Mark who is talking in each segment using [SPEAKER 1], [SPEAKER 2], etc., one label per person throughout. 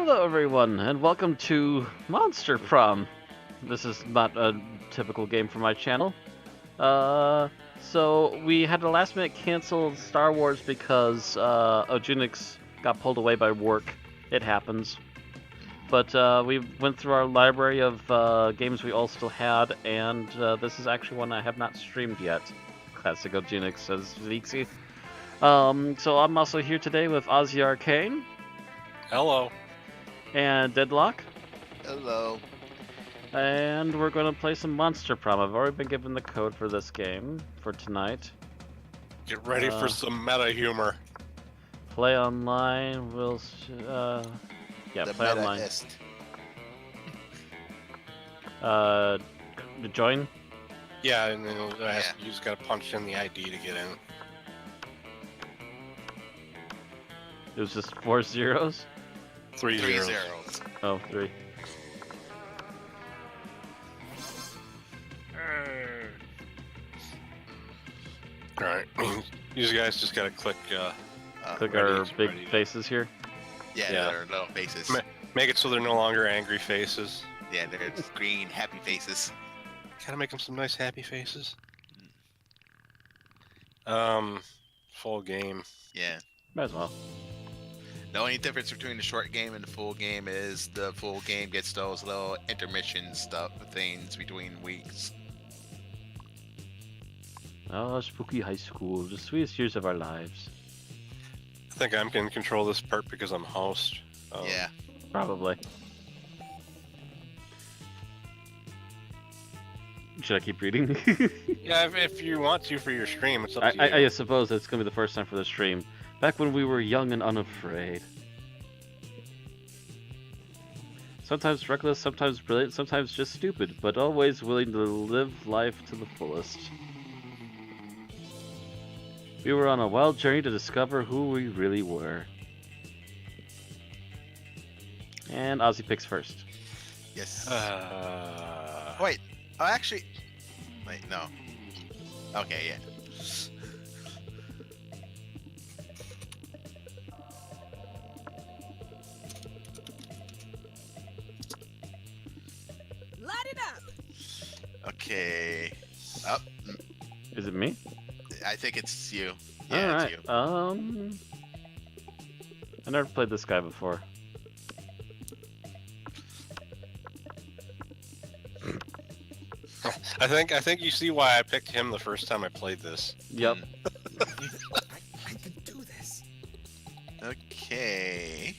[SPEAKER 1] Hello, everyone, and welcome to Monster Prom. This is not a typical game for my channel. So we had to last minute cancel Star Wars because Ojunix got pulled away by work. It happens. But we went through our library of games we all still had, and this is actually one I have not streamed yet. Classic Ojunix, says Vixie. So I'm also here today with Ozzy Arcane.
[SPEAKER 2] Hello.
[SPEAKER 1] And Deadlock.
[SPEAKER 3] Hello.
[SPEAKER 1] And we're going to play some Monster Prom. I've already been given the code for this game for tonight.
[SPEAKER 2] Get ready for some meta humor.
[SPEAKER 1] Play online. We'll yeah,
[SPEAKER 3] The
[SPEAKER 1] play online. To join.
[SPEAKER 2] Yeah, and then you just gotta punch in the ID to get in.
[SPEAKER 1] It was just 4 zeros.
[SPEAKER 2] 3
[SPEAKER 3] Three
[SPEAKER 2] zeros.
[SPEAKER 3] zeros.
[SPEAKER 1] Oh, 3.
[SPEAKER 2] All right, you guys just gotta click.
[SPEAKER 1] Click
[SPEAKER 2] ready,
[SPEAKER 1] our
[SPEAKER 2] it's
[SPEAKER 1] big
[SPEAKER 2] ready to-
[SPEAKER 1] faces here.
[SPEAKER 3] Yeah,
[SPEAKER 2] Yeah.
[SPEAKER 3] they're little faces.
[SPEAKER 2] Make it so they're no longer angry faces.
[SPEAKER 3] Yeah, they're just green, happy faces.
[SPEAKER 2] Gotta make them some nice happy faces. Full game.
[SPEAKER 3] Yeah.
[SPEAKER 1] Might as well.
[SPEAKER 3] The only difference between the short game and the full game is the full game gets those little intermission stuff things between weeks.
[SPEAKER 1] Oh, spooky high school, the sweetest years of our lives.
[SPEAKER 2] I think I'm gonna control this part because I'm host.
[SPEAKER 3] Yeah.
[SPEAKER 1] Probably. Should I keep reading?
[SPEAKER 2] Yeah, if you want to for your stream, it's up to you.
[SPEAKER 1] I suppose it's going to be the first time for the stream. Back when we were young and unafraid. Sometimes reckless, sometimes brilliant, sometimes just stupid, but always willing to live life to the fullest. We were on a wild journey to discover who we really were. And Ozzy picks first.
[SPEAKER 3] Yes.
[SPEAKER 2] Uh,
[SPEAKER 3] Wait. Oh, actually. Wait, no. Okay, yeah.
[SPEAKER 4] Light it up.
[SPEAKER 3] Okay. Up.
[SPEAKER 1] Is it me?
[SPEAKER 3] I think it's you. Yeah,
[SPEAKER 1] Alright,
[SPEAKER 3] it's you.
[SPEAKER 1] I never played this guy before.
[SPEAKER 2] I think you see why I picked him the first time I played this.
[SPEAKER 1] Yep.
[SPEAKER 4] I can do this.
[SPEAKER 3] Okay.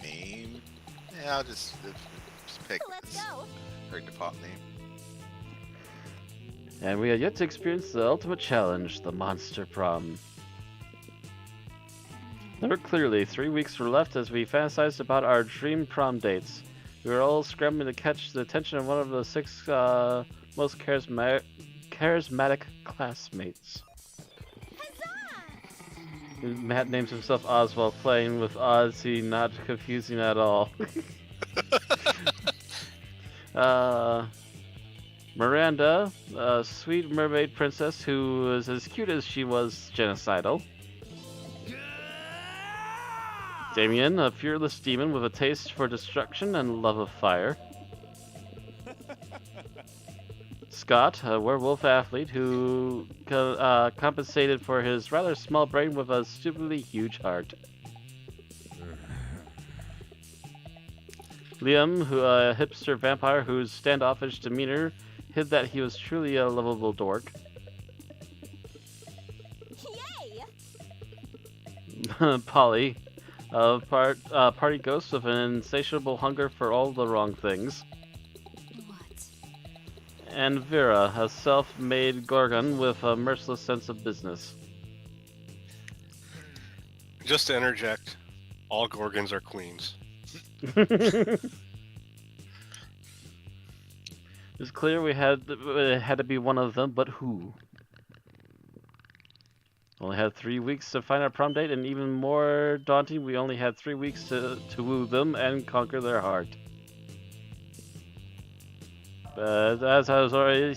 [SPEAKER 3] Name. Yeah, I'll just pick
[SPEAKER 4] Let's
[SPEAKER 3] this.
[SPEAKER 4] go.
[SPEAKER 3] Her default name.
[SPEAKER 1] And we are yet to experience the ultimate challenge, the Monster Prom. Never clearly, 3 weeks were left as we fantasized about our dream prom dates. We were all scrambling to catch the attention of one of the 6 most charismatic classmates. Matt names himself Oz while playing with Ozzy, not confusing at all. Miranda, a sweet mermaid princess who was as cute as she was genocidal. Damien, a fearless demon with a taste for destruction and love of fire. Scott, a werewolf athlete who compensated for his rather small brain with a stupidly huge heart. Liam, a hipster vampire whose standoffish demeanor hid that he was truly a lovable dork.
[SPEAKER 4] Yay!
[SPEAKER 1] Polly, a party ghost with an insatiable hunger for all the wrong things.
[SPEAKER 4] What?
[SPEAKER 1] And Vera, a self-made Gorgon with a merciless sense of business.
[SPEAKER 2] Just to interject, all Gorgons are queens.
[SPEAKER 1] It's clear it had to be one of them, but who? Only had 3 weeks to find our prom date, and even more daunting, we only had 3 weeks to woo them and conquer their heart. But as I already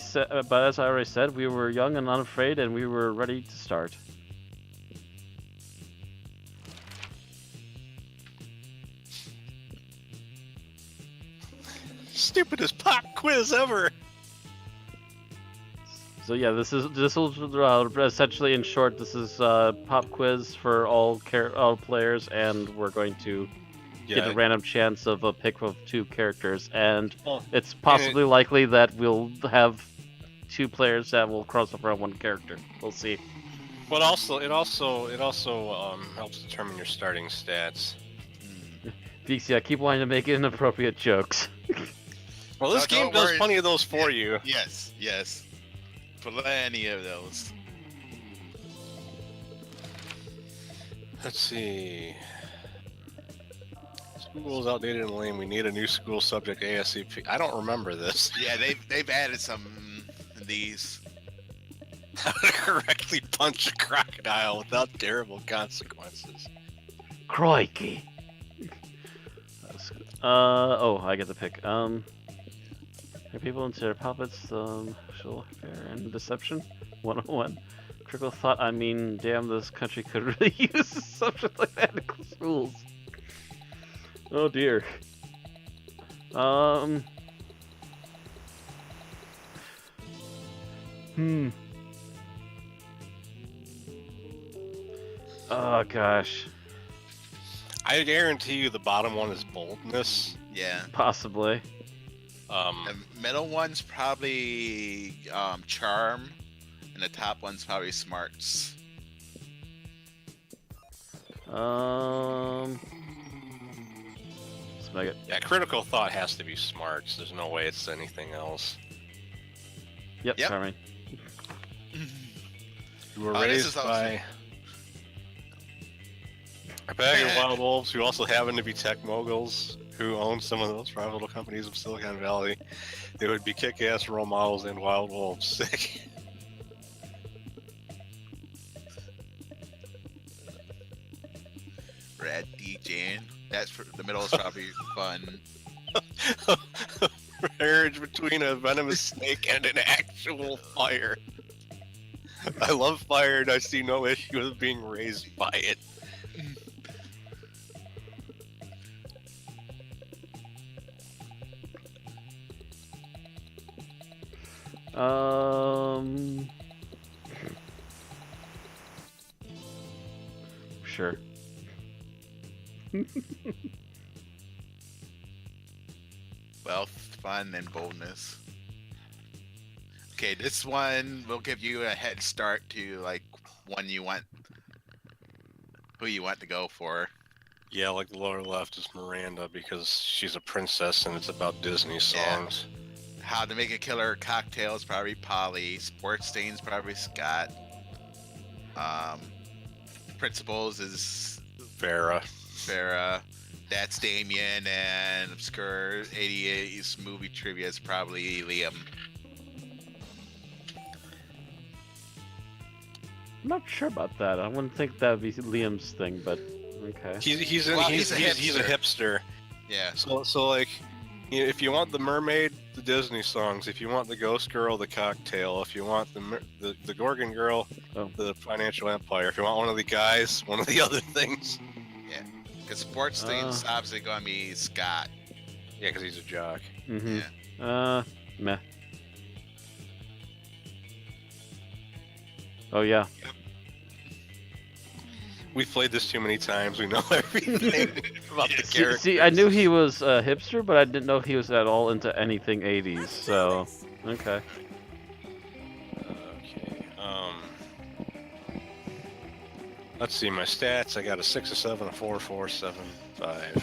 [SPEAKER 1] said, we were young and unafraid, and we were ready to start.
[SPEAKER 2] Stupidest pop quiz ever.
[SPEAKER 1] So yeah, this will essentially, in short, this is pop quiz for all players, and we're going to get a random chance of a pick of 2 characters, and it's possibly likely that we'll have 2 players that will cross over on 1 character. We'll see.
[SPEAKER 2] But it also helps determine your starting stats.
[SPEAKER 1] Vixia, keep wanting to make inappropriate jokes.
[SPEAKER 2] Well, this game
[SPEAKER 3] don't
[SPEAKER 2] does
[SPEAKER 3] worry.
[SPEAKER 2] plenty of those for you.
[SPEAKER 3] Yes, plenty of those.
[SPEAKER 2] Let's see. School's outdated and lame. We need a new school subject ASAP. I don't remember this.
[SPEAKER 3] Yeah, they've added some of these.
[SPEAKER 2] How to correctly punch a crocodile without terrible consequences.
[SPEAKER 1] Crikey. Oh, I get to pick. Are people into their puppets, fair and deception? 101. Critical thought, I mean, damn, this country could really use a subject like that in schools. Oh dear. Oh gosh.
[SPEAKER 2] I guarantee you the bottom one is boldness.
[SPEAKER 3] Yeah.
[SPEAKER 1] Possibly.
[SPEAKER 3] The middle one's probably charm, and the top one's probably smarts.
[SPEAKER 2] Yeah, critical thought has to be smarts. There's no way it's anything else.
[SPEAKER 1] Yep. Charming.
[SPEAKER 2] You were raised by a bag of wild wolves who also happen to be tech moguls who own some of those profitable companies of Silicon Valley. They would be kick-ass role models and wild wolves. Sick.
[SPEAKER 3] Red DJing. That's for the middle is probably fun.
[SPEAKER 2] Marriage between a venomous snake and an actual fire. I love fire and I see no issue with being raised by it.
[SPEAKER 1] Sure.
[SPEAKER 3] Wealth, fun, and boldness. Okay, this one will give you a head start to like one you want, who you want to go for.
[SPEAKER 2] Yeah, like the lower left is Miranda because she's a princess and it's about Disney songs.
[SPEAKER 3] Yeah. How to make a killer cocktail is probably Polly. Sports stains probably Scott. Principles is
[SPEAKER 2] Farrah.
[SPEAKER 3] That's Damien, and obscure 88s movie trivia is probably Liam.
[SPEAKER 1] I'm not sure about that. I wouldn't think that would be Liam's thing, but okay.
[SPEAKER 2] He's a hipster.
[SPEAKER 3] Yeah.
[SPEAKER 2] So like, you know, if you want the mermaid, the Disney songs. If you want the ghost girl, the cocktail. If you want the Gorgon girl, the financial empire. If you want one of the guys, one of the other things.
[SPEAKER 3] Yeah. Because sports things obviously gonna be Scott.
[SPEAKER 2] Yeah, because he's a jock.
[SPEAKER 1] Mm-hmm.
[SPEAKER 3] Yeah.
[SPEAKER 1] Meh. Oh yeah.
[SPEAKER 2] We've played this too many times. We know everything about the character.
[SPEAKER 1] See, I knew he was a hipster, but I didn't know he was at all into anything 80s. So, okay.
[SPEAKER 2] Okay. Let's see my stats. I got a 6, a 7, a 4, 4, 7, 5.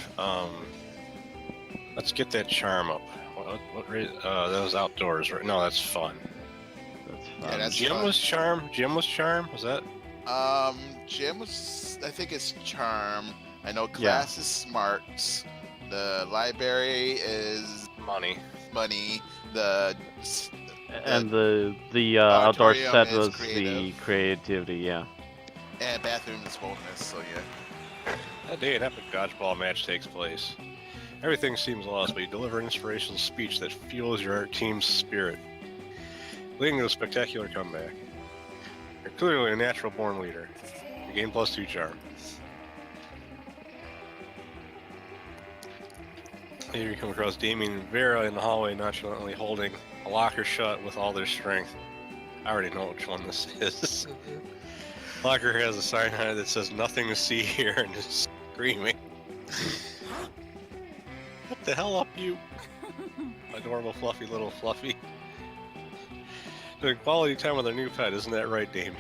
[SPEAKER 2] Let's get that charm up. That was outdoors, right? No, that's fun.
[SPEAKER 1] That's fun.
[SPEAKER 3] Yeah, that's
[SPEAKER 2] Jim
[SPEAKER 3] fun.
[SPEAKER 2] was charm. Jim was charm. Was that?
[SPEAKER 3] Jim was, I think it's charm. I know class is smarts. The library is
[SPEAKER 2] Money.
[SPEAKER 3] The
[SPEAKER 1] outdoor
[SPEAKER 3] auditorium
[SPEAKER 1] set
[SPEAKER 3] is
[SPEAKER 1] was
[SPEAKER 3] creative.
[SPEAKER 1] the creativity, yeah.
[SPEAKER 3] And bathroom is boldness. So yeah.
[SPEAKER 2] That day an epic dodgeball match takes place. Everything seems lost, but you deliver an inspirational speech that fuels your art team's spirit, leading to a spectacular comeback. You're clearly a natural-born leader. You gain +2 charm. Here you come across Damien and Vera in the hallway, nonchalantly holding a locker shut with all their strength. I already know which one this is. Locker has a sign on it that says "Nothing to see here" and is screaming. What the hell up, you? Adorable, fluffy little Fluffy. Doing quality time with our new pet, isn't that right, Damien?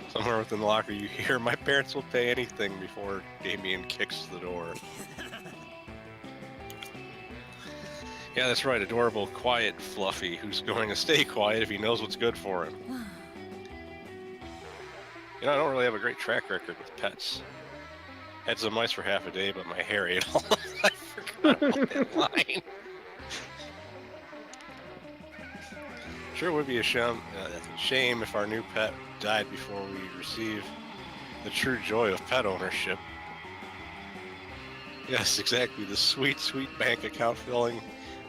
[SPEAKER 2] Somewhere within the locker you hear, "My parents will pay anything," before Damien kicks the door. Yeah, that's right, adorable, quiet Fluffy, who's going to stay quiet if he knows what's good for him. You know, I don't really have a great track record with pets. Had some mice for half a day, but my hair ate all of them. I forgot about that line. Sure would be a shame if our new pet died before we receive the true joy of pet ownership. Yes, exactly, the sweet, sweet bank account filling,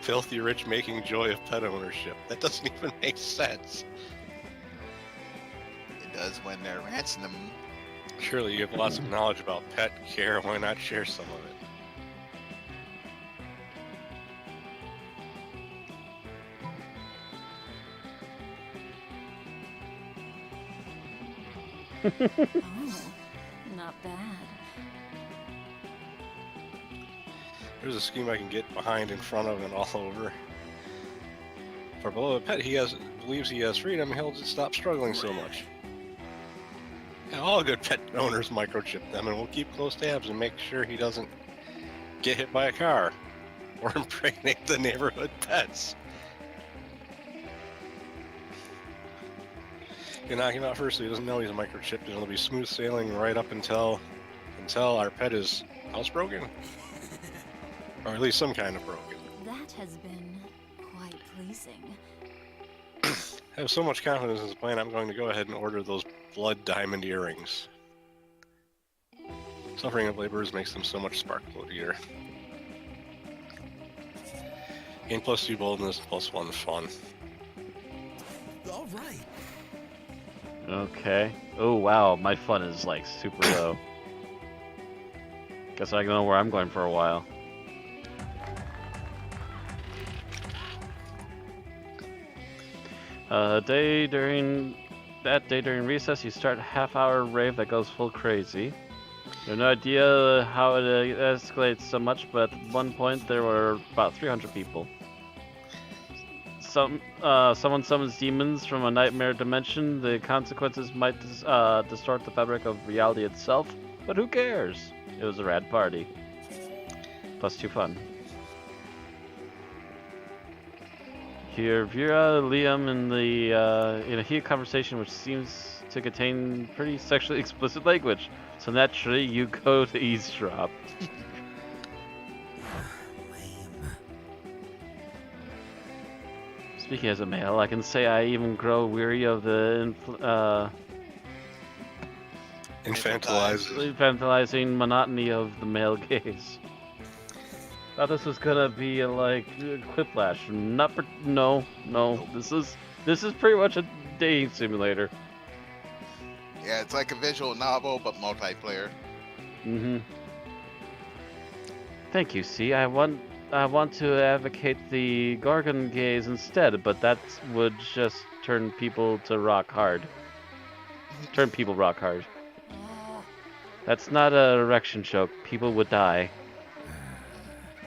[SPEAKER 2] filthy rich making joy of pet ownership. That doesn't even make sense.
[SPEAKER 3] It does when they're rancing them.
[SPEAKER 2] Surely you have lots of knowledge about pet care, why not share some of it?
[SPEAKER 5] Oh, not bad.
[SPEAKER 2] There's a scheme I can get behind, in front of, and all over. For below a pet believes he has freedom, he'll just stop struggling so much. Yeah, all good pet owners microchip them, and we'll keep close tabs and make sure he doesn't get hit by a car or impregnate the neighborhood pets. You knock him out first so he doesn't know he's microchipped, and it'll be smooth sailing right up until our pet is housebroken. Or at least some kind of broken.
[SPEAKER 5] That has been quite pleasing.
[SPEAKER 2] I have so much confidence in this plan, I'm going to go ahead and order those blood diamond earrings. Suffering of laborers makes them so much sparklier. Gain +2 boldness, +1 fun.
[SPEAKER 4] All right.
[SPEAKER 1] Okay. Oh wow, my fun is like super low. Guess I don't know where I'm going for a while. Day during recess, you start a half-hour rave that goes full crazy. You have no idea how it escalates so much, but at one point there were about 300 people. Someone summons demons from a nightmare dimension. The consequences might distort the fabric of reality itself, but who cares? It was a rad party. +2 fun. Hear Vera, Liam in a heated conversation which seems to contain pretty sexually explicit language. So naturally, you go to eavesdrop.
[SPEAKER 4] Lame.
[SPEAKER 1] Speaking as a male, I can say I even grow weary of the infantilizing monotony of the male gaze. Thought this was gonna be like Quiplash. No. This is pretty much a dating simulator.
[SPEAKER 3] Yeah, it's like a visual novel, but multiplayer.
[SPEAKER 1] Mm-hmm. Thank you. See, I want to advocate the Gorgon gaze instead, but that would just turn people rock hard. That's not a erection joke. People would die.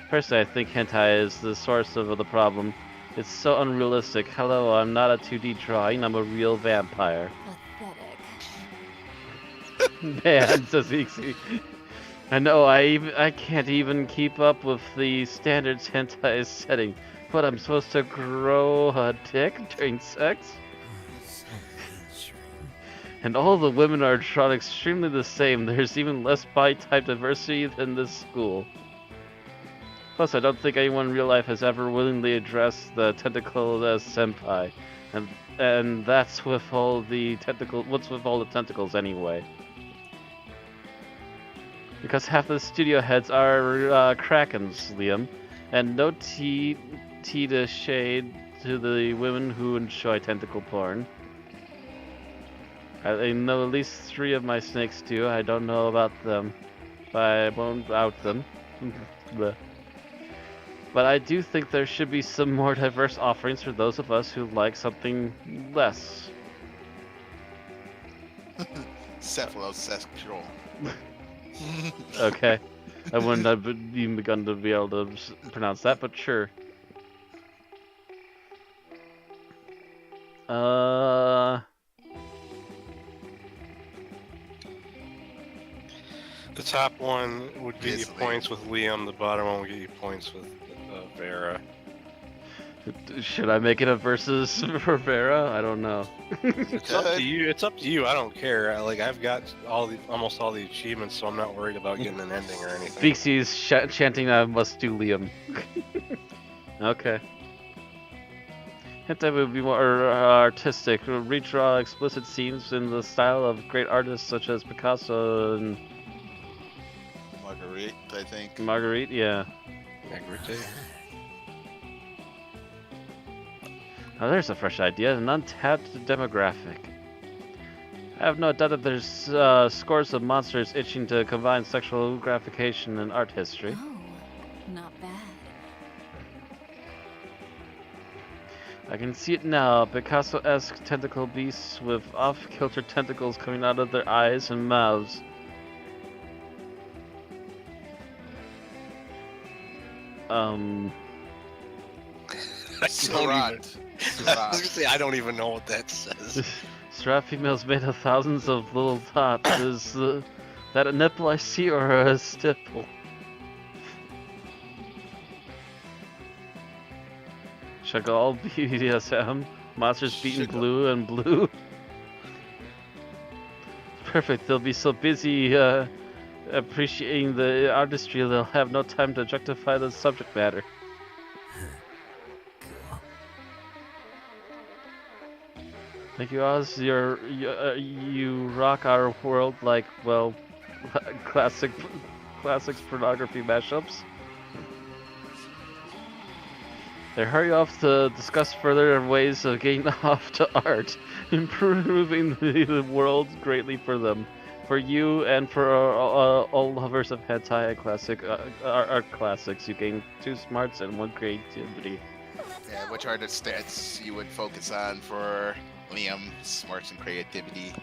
[SPEAKER 1] Personally, I think hentai is the source of the problem. It's so unrealistic. Hello, I'm not a 2D drawing, I'm a real vampire.
[SPEAKER 5] Pathetic.
[SPEAKER 1] Man, says Ixie. I know, I can't even keep up with the standards hentai is setting. What, I'm supposed to grow a dick during sex?
[SPEAKER 4] So mainstream.
[SPEAKER 1] And all the women are drawn extremely the same. There's even less body type diversity than this school. Plus, I don't think anyone in real life has ever willingly addressed the tentacle as senpai, and that's with all the tentacle. What's with all the tentacles anyway? Because half the studio heads are krakens, Liam, and no tea to shade to the women who enjoy tentacle porn. I know at least 3 of my snakes do. I don't know about them. I won't out them. Bleh. But I do think there should be some more diverse offerings for those of us who like something less.
[SPEAKER 3] Cephalosexual.
[SPEAKER 1] Okay. I wouldn't have even begun to be able to pronounce that, but sure.
[SPEAKER 2] The top one would get you
[SPEAKER 3] Yes,
[SPEAKER 2] points with Liam. The bottom one would get you points with Vera.
[SPEAKER 1] Should I make it a versus for Vera? I don't know.
[SPEAKER 2] It's up to you. It's up to you. I don't care. I've got almost all the achievements, so I'm not worried about getting an ending or anything.
[SPEAKER 1] Beaksy's chanting I must do Liam. Okay. Hentai would be more artistic, redraw explicit scenes in the style of great artists such as Picasso and
[SPEAKER 3] Marguerite, I think.
[SPEAKER 1] Marguerite, yeah.
[SPEAKER 2] Magritte.
[SPEAKER 1] Now there's a fresh idea, an untapped demographic. I have no doubt that there's scores of monsters itching to combine sexual gratification and art history.
[SPEAKER 5] Oh, not bad.
[SPEAKER 1] I can see it now, Picasso-esque tentacle beasts with off-kilter tentacles coming out of their eyes and mouths.
[SPEAKER 2] I
[SPEAKER 3] Surat.
[SPEAKER 2] was gonna say, I don't even know what that says.
[SPEAKER 1] Strap females made of thousands of little dots. Is that a nipple I see or a stipple? Should all BDSM? Monsters beaten
[SPEAKER 3] Sugar.
[SPEAKER 1] blue and blue? Perfect, they'll be so busy appreciating the artistry they'll have no time to objectify the subject matter. Thank you, Oz. You rock our world like, well, classics pornography mashups. They hurry off to discuss further ways of getting off to art, improving the world greatly for them, for you, and for all lovers of hentai and classic art classics. You gain 2 smarts and 1 creativity.
[SPEAKER 3] Yeah, which are the stats you would focus on for Liam, smarts and creativity?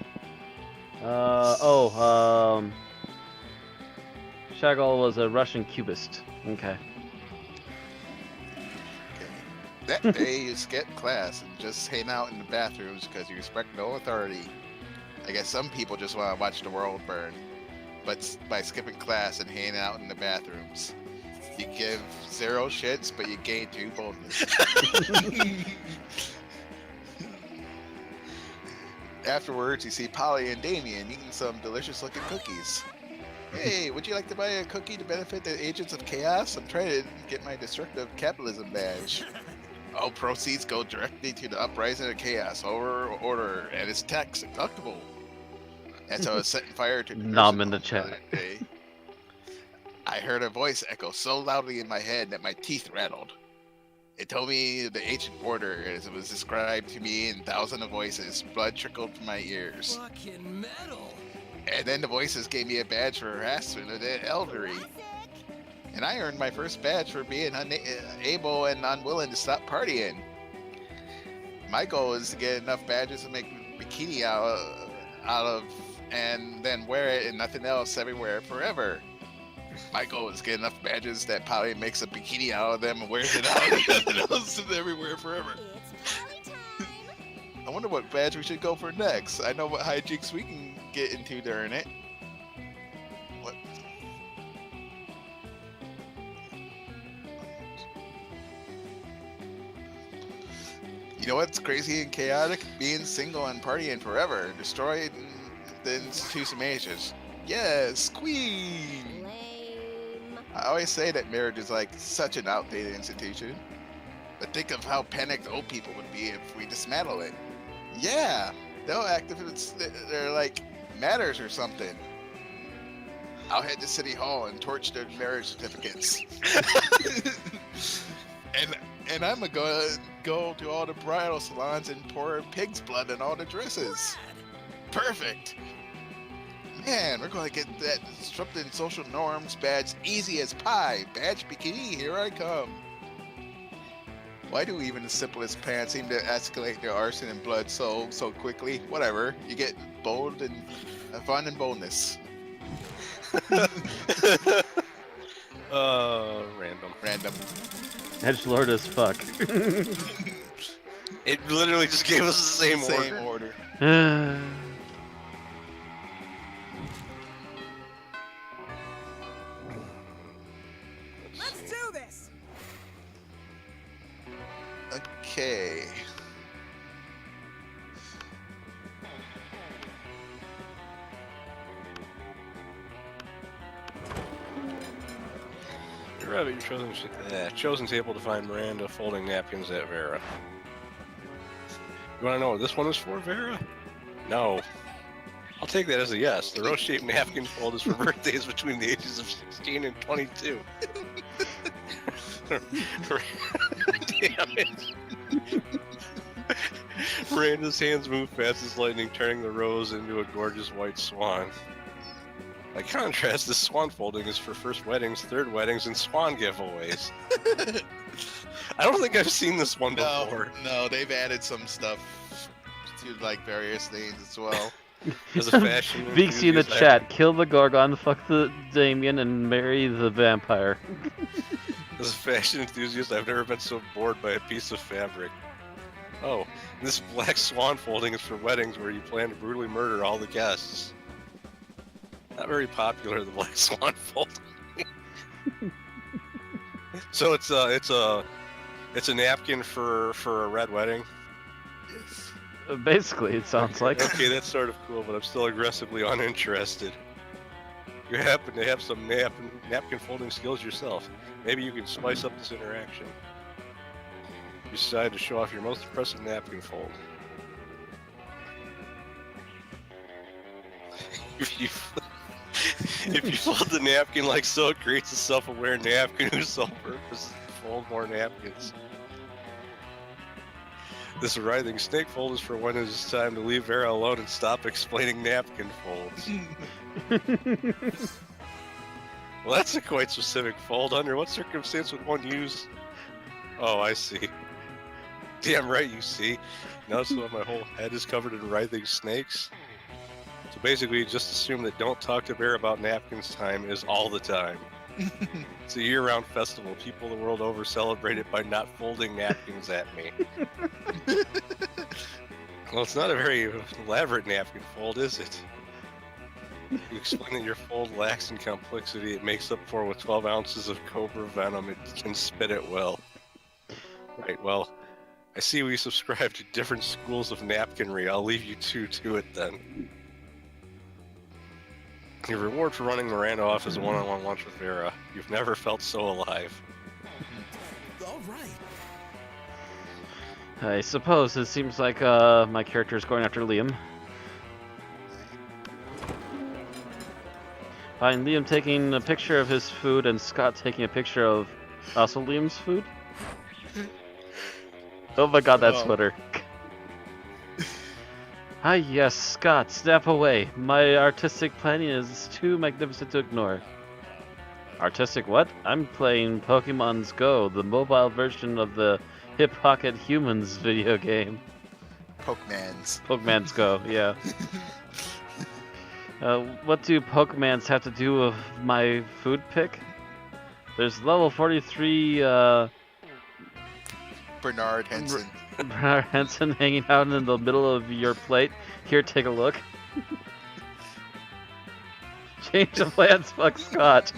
[SPEAKER 1] Chagall was a Russian cubist. Okay.
[SPEAKER 3] That day you skip class and just hang out in the bathrooms because you respect no authority. I guess some people just want to watch the world burn, but by skipping class and hanging out in the bathrooms, you give 0 shits, but you gain 2 boldness. Afterwards, you see Polly and Damien eating some delicious-looking cookies. Hey, would you like to buy a cookie to benefit the agents of chaos? I'm trying to get my destructive capitalism badge. All proceeds go directly to the uprising of chaos over order and its tax deductible. That's how I was setting fire to the
[SPEAKER 1] Nom in
[SPEAKER 3] nursing
[SPEAKER 1] the
[SPEAKER 3] home
[SPEAKER 1] chat.
[SPEAKER 3] other day. I heard a voice echo so loudly in my head that my teeth rattled. It told me the ancient order as it was described to me in thousands of voices. Blood trickled from my ears.
[SPEAKER 4] Fucking metal.
[SPEAKER 3] And then the voices gave me a badge for harassment of the elderly. And I earned my first badge for being unable and unwilling to stop partying. My goal is to get enough badges to make bikini out of and then wear it and nothing else everywhere forever. My goal is to get enough badges that Polly makes a bikini out of them and wears it out and nothing else is everywhere forever.
[SPEAKER 6] It's party time.
[SPEAKER 3] I wonder what badge we should go for next. I know what hijinks we can get into during it. What? You know what's crazy and chaotic? Being single and partying forever. Destroyed the institution ages. Yes, queen!
[SPEAKER 6] Lame.
[SPEAKER 3] I always say that marriage is like such an outdated institution. But think of how panicked old people would be if we dismantle it. Yeah, they'll act if they're like matters or something. I'll head to City Hall and torch their marriage certificates. and I'm gonna go to all the bridal salons and pour pig's blood in all the dresses. Perfect. Man, we're going to get that disrupting social norms badge easy as pie. Badge bikini, here I come. Why do even the simplest pants seem to escalate their arson and blood so quickly? Whatever. You get bold and fun and boldness.
[SPEAKER 2] Random.
[SPEAKER 3] Random.
[SPEAKER 1] Edgelord as fuck.
[SPEAKER 2] It literally just gave us the same
[SPEAKER 3] order.
[SPEAKER 4] Let's do this.
[SPEAKER 3] Okay.
[SPEAKER 2] You're right, but Chosen's able to find Miranda folding napkins at Vera. You want to know what this one is for, Vera? No. I'll take that as a yes. The rose-shaped napkin fold is for birthdays between the ages of 16 and 22. Damn it. Miranda's hands move fast as lightning, turning the rose into a gorgeous white swan. By contrast, this swan folding is for first weddings, third weddings, and swan giveaways. I don't think I've seen this one before.
[SPEAKER 3] No, they've added some stuff to like various things as well.
[SPEAKER 2] As a fashion
[SPEAKER 1] Vixie in the chat, kill the Gorgon, fuck the Damien, and marry the vampire.
[SPEAKER 2] As a fashion enthusiast, I've never been so bored by a piece of fabric. Oh, this black swan folding is for weddings where you plan to brutally murder all the guests. Not very popular, the black swan folding. So it's a napkin for a red wedding.
[SPEAKER 3] Yes.
[SPEAKER 1] Basically, it sounds like.
[SPEAKER 2] Okay, that's sort of cool, but I'm still aggressively uninterested. You happen to have some napkin folding skills yourself. Maybe you can spice up this interaction. You decide to show off your most impressive napkin fold. If you fold the napkin like so, it creates a self-aware napkin whose sole purpose is to fold more napkins. This writhing snake fold is for when it is time to leave Vera alone and stop explaining napkin folds. Well, that's a quite specific fold. Under what circumstance would one use? Oh, I see. Damn right you see. Notice that my whole head is covered in writhing snakes? So basically, just assume that Don't Talk to Bear About Napkins time is all the time. It's a year-round festival. People the world over celebrate it by not folding napkins at me. Well, it's not a very elaborate napkin fold, is it? You explain that your fold lacks in complexity. It makes up for with 12 ounces of cobra venom. It can spit it well. Right, well, I see we subscribe to different schools of napkinry. I'll leave you two to it then. Your reward for running Miranda off is a one-on-one lunch with Vera. You've never felt so alive.
[SPEAKER 4] All right.
[SPEAKER 1] I suppose it seems like my character is going after Liam. Find Liam taking a picture of his food and Scott taking a picture of also Liam's food. Oh my god, that's Twitter. Ah yes, Scott, snap away. My artistic planning is too magnificent to ignore. Artistic what? I'm playing Pokemon's Go, the mobile version of the Hip Pocket Humans video game. Pokemon's Go, yeah. What do Pokemans have to do with my food pick? There's level 43
[SPEAKER 3] Bernard Henson.
[SPEAKER 1] Bernard Henson hanging out in the middle of your plate. Here, take a look. Change of plans, fuck Scott.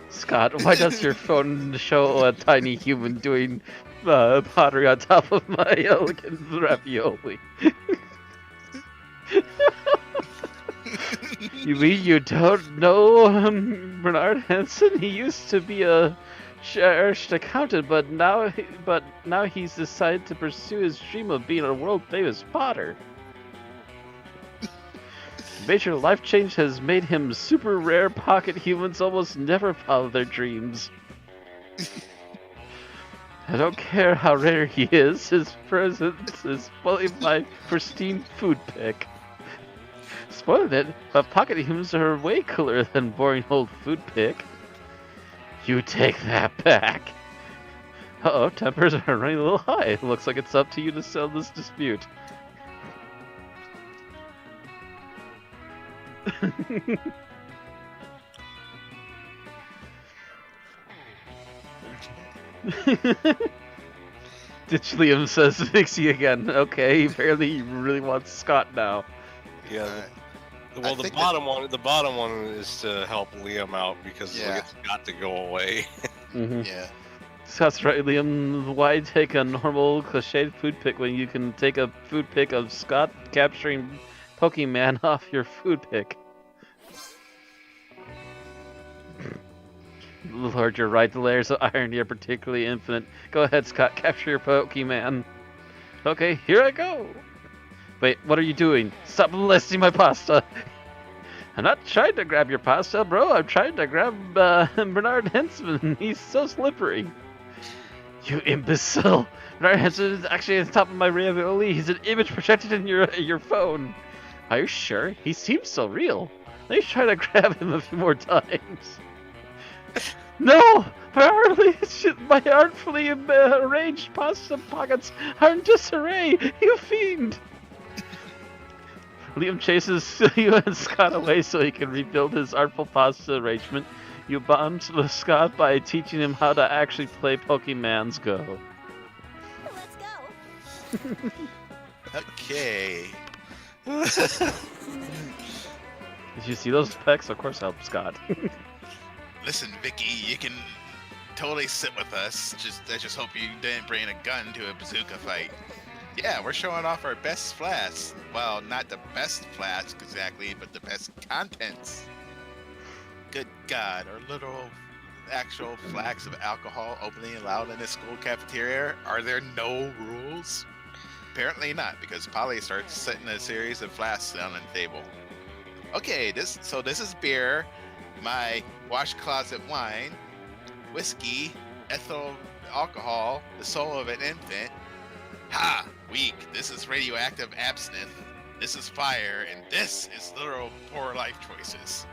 [SPEAKER 1] Scott, why does your phone show a tiny human doing pottery on top of my elegant ravioli? You mean you don't know Bernard Henson? He used to be a cherished accountant, but now he's decided to pursue his dream of being a world famous potter. Major life change has made him super rare. Pocket humans almost never follow their dreams. I don't care how rare he is, his presence is fully my pristine food pick. Spoiled it, but pocket humans are way cooler than boring old food pick. You take that back. Uh-oh, tempers are running a little high. Looks like it's up to you to settle this dispute. Ditch Liam says Vixie again. Okay, apparently he really wants Scott now.
[SPEAKER 2] Yeah.
[SPEAKER 3] I
[SPEAKER 2] Well, the
[SPEAKER 3] think
[SPEAKER 2] bottom one is to help Liam out because
[SPEAKER 3] Yeah.
[SPEAKER 2] it's got to go away.
[SPEAKER 1] Mm-hmm.
[SPEAKER 3] Yeah.
[SPEAKER 1] Scott's right, Liam. Why take a normal cliched food pick when you can take a food pick of Scott capturing Pokemon off your food pick? Lord, you're right. The layers of irony are particularly infinite. Go ahead, Scott. Capture your Pokemon. Okay, here I go. Wait, what are you doing? Stop molesting my pasta. I'm not trying to grab your pasta, bro. I'm trying to grab Bernard Hensman. He's so slippery. You imbecile. Bernard Hensman is actually at the top of my ravioli. He's an image projected in your phone. Are you sure? He seems so real. Let me try to grab him a few more times. No! My artfully arranged pasta pockets are in disarray! You fiend! Liam chases you and Scott away so he can rebuild his artful pasta arrangement. You bond with Scott by teaching him how to actually play Pokemons Go.
[SPEAKER 6] Let's go.
[SPEAKER 3] Okay.
[SPEAKER 1] Did you see those specs? Of course, help Scott.
[SPEAKER 3] Listen, Vicky, you can totally sit with us. I just hope you didn't bring a gun to a bazooka fight. Yeah, we're showing off our best flasks. Well, not the best flasks exactly, but the best contents. Good God, are little actual flasks of alcohol openly allowed in the school cafeteria? Are there no rules? Apparently not, because Polly starts setting a series of flasks down on the table. Okay, this is beer, my wash closet wine, whiskey, ethyl alcohol, the soul of an infant. Ha! Weak. This is radioactive absinthe. This is fire, and this is literal poor life choices.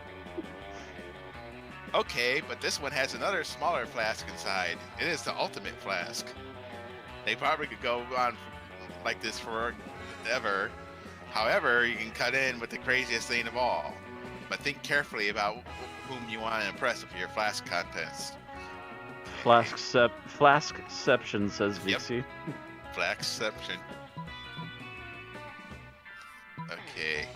[SPEAKER 3] Okay, but this one has another smaller flask inside. It is the ultimate flask. They probably could go on like this forever. However, you can cut in with the craziest thing of all. But think carefully about whom you want to impress with your flask contents.
[SPEAKER 1] Flaskception, says
[SPEAKER 3] Yep.
[SPEAKER 1] VC.
[SPEAKER 3] Flaskception. Okay.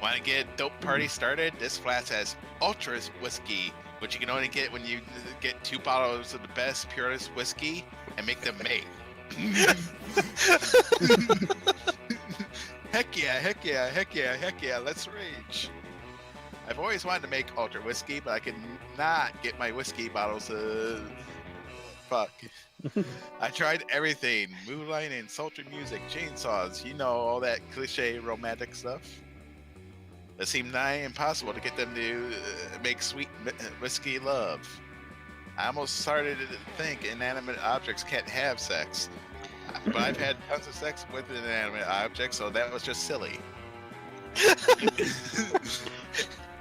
[SPEAKER 3] Want to get a dope party started? This flask has Ultra Whiskey, which you can only get when you get 2 bottles of the best, purest whiskey and make them mate. Heck yeah, heck yeah, heck yeah, heck yeah, let's rage. I've always wanted to make Ultra Whiskey, but I could not get my whiskey bottles to... Fuck. I tried everything. Moonlighting, sultry music, chainsaws, you know, all that cliche romantic stuff. It seemed nigh impossible to get them to make sweet whiskey love. I almost started to think inanimate objects can't have sex. But I've had tons of sex with inanimate objects, so that was just silly.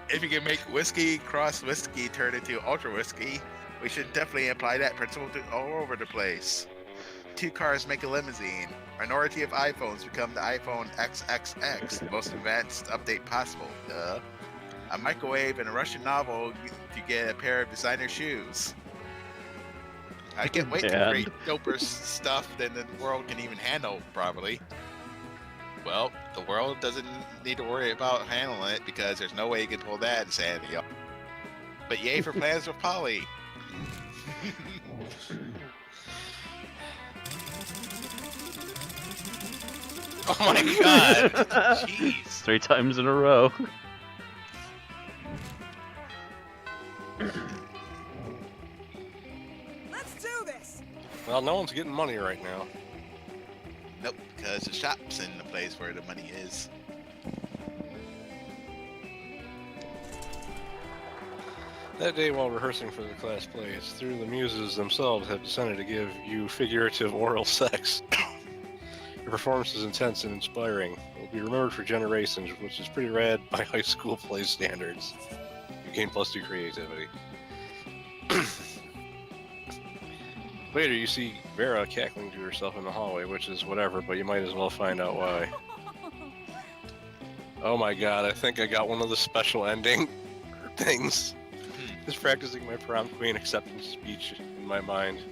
[SPEAKER 3] If you can make whiskey cross whiskey turn into ultra whiskey, we should definitely apply that principle to all over the place. 2 cars make a limousine. Minority of iPhones become the iPhone XXX, the most advanced update possible. Duh. A microwave and a Russian novel to get a pair of designer shoes. I can't wait to create doper stuff than the world can even handle properly. Well, the world doesn't need to worry about handling it because there's no way you can pull that insanity off. But yay for plans with Polly.
[SPEAKER 2] Oh my god!
[SPEAKER 3] Jeez.
[SPEAKER 1] 3 times in a row.
[SPEAKER 4] Let's do this.
[SPEAKER 2] Well, no one's getting money right now.
[SPEAKER 3] Nope, because the shop's in the place where the money is.
[SPEAKER 2] That day while rehearsing for the class plays, the muses themselves have decided to give you figurative oral sex. Your performance is intense and inspiring. It will be remembered for generations, which is pretty rad by high school play standards. You gain +2 creativity. Later, you see Vera cackling to herself in the hallway, which is whatever, but you might as well find out why. Oh my god, I think I got one of the special ending things. Just practicing my prom queen acceptance speech in my mind.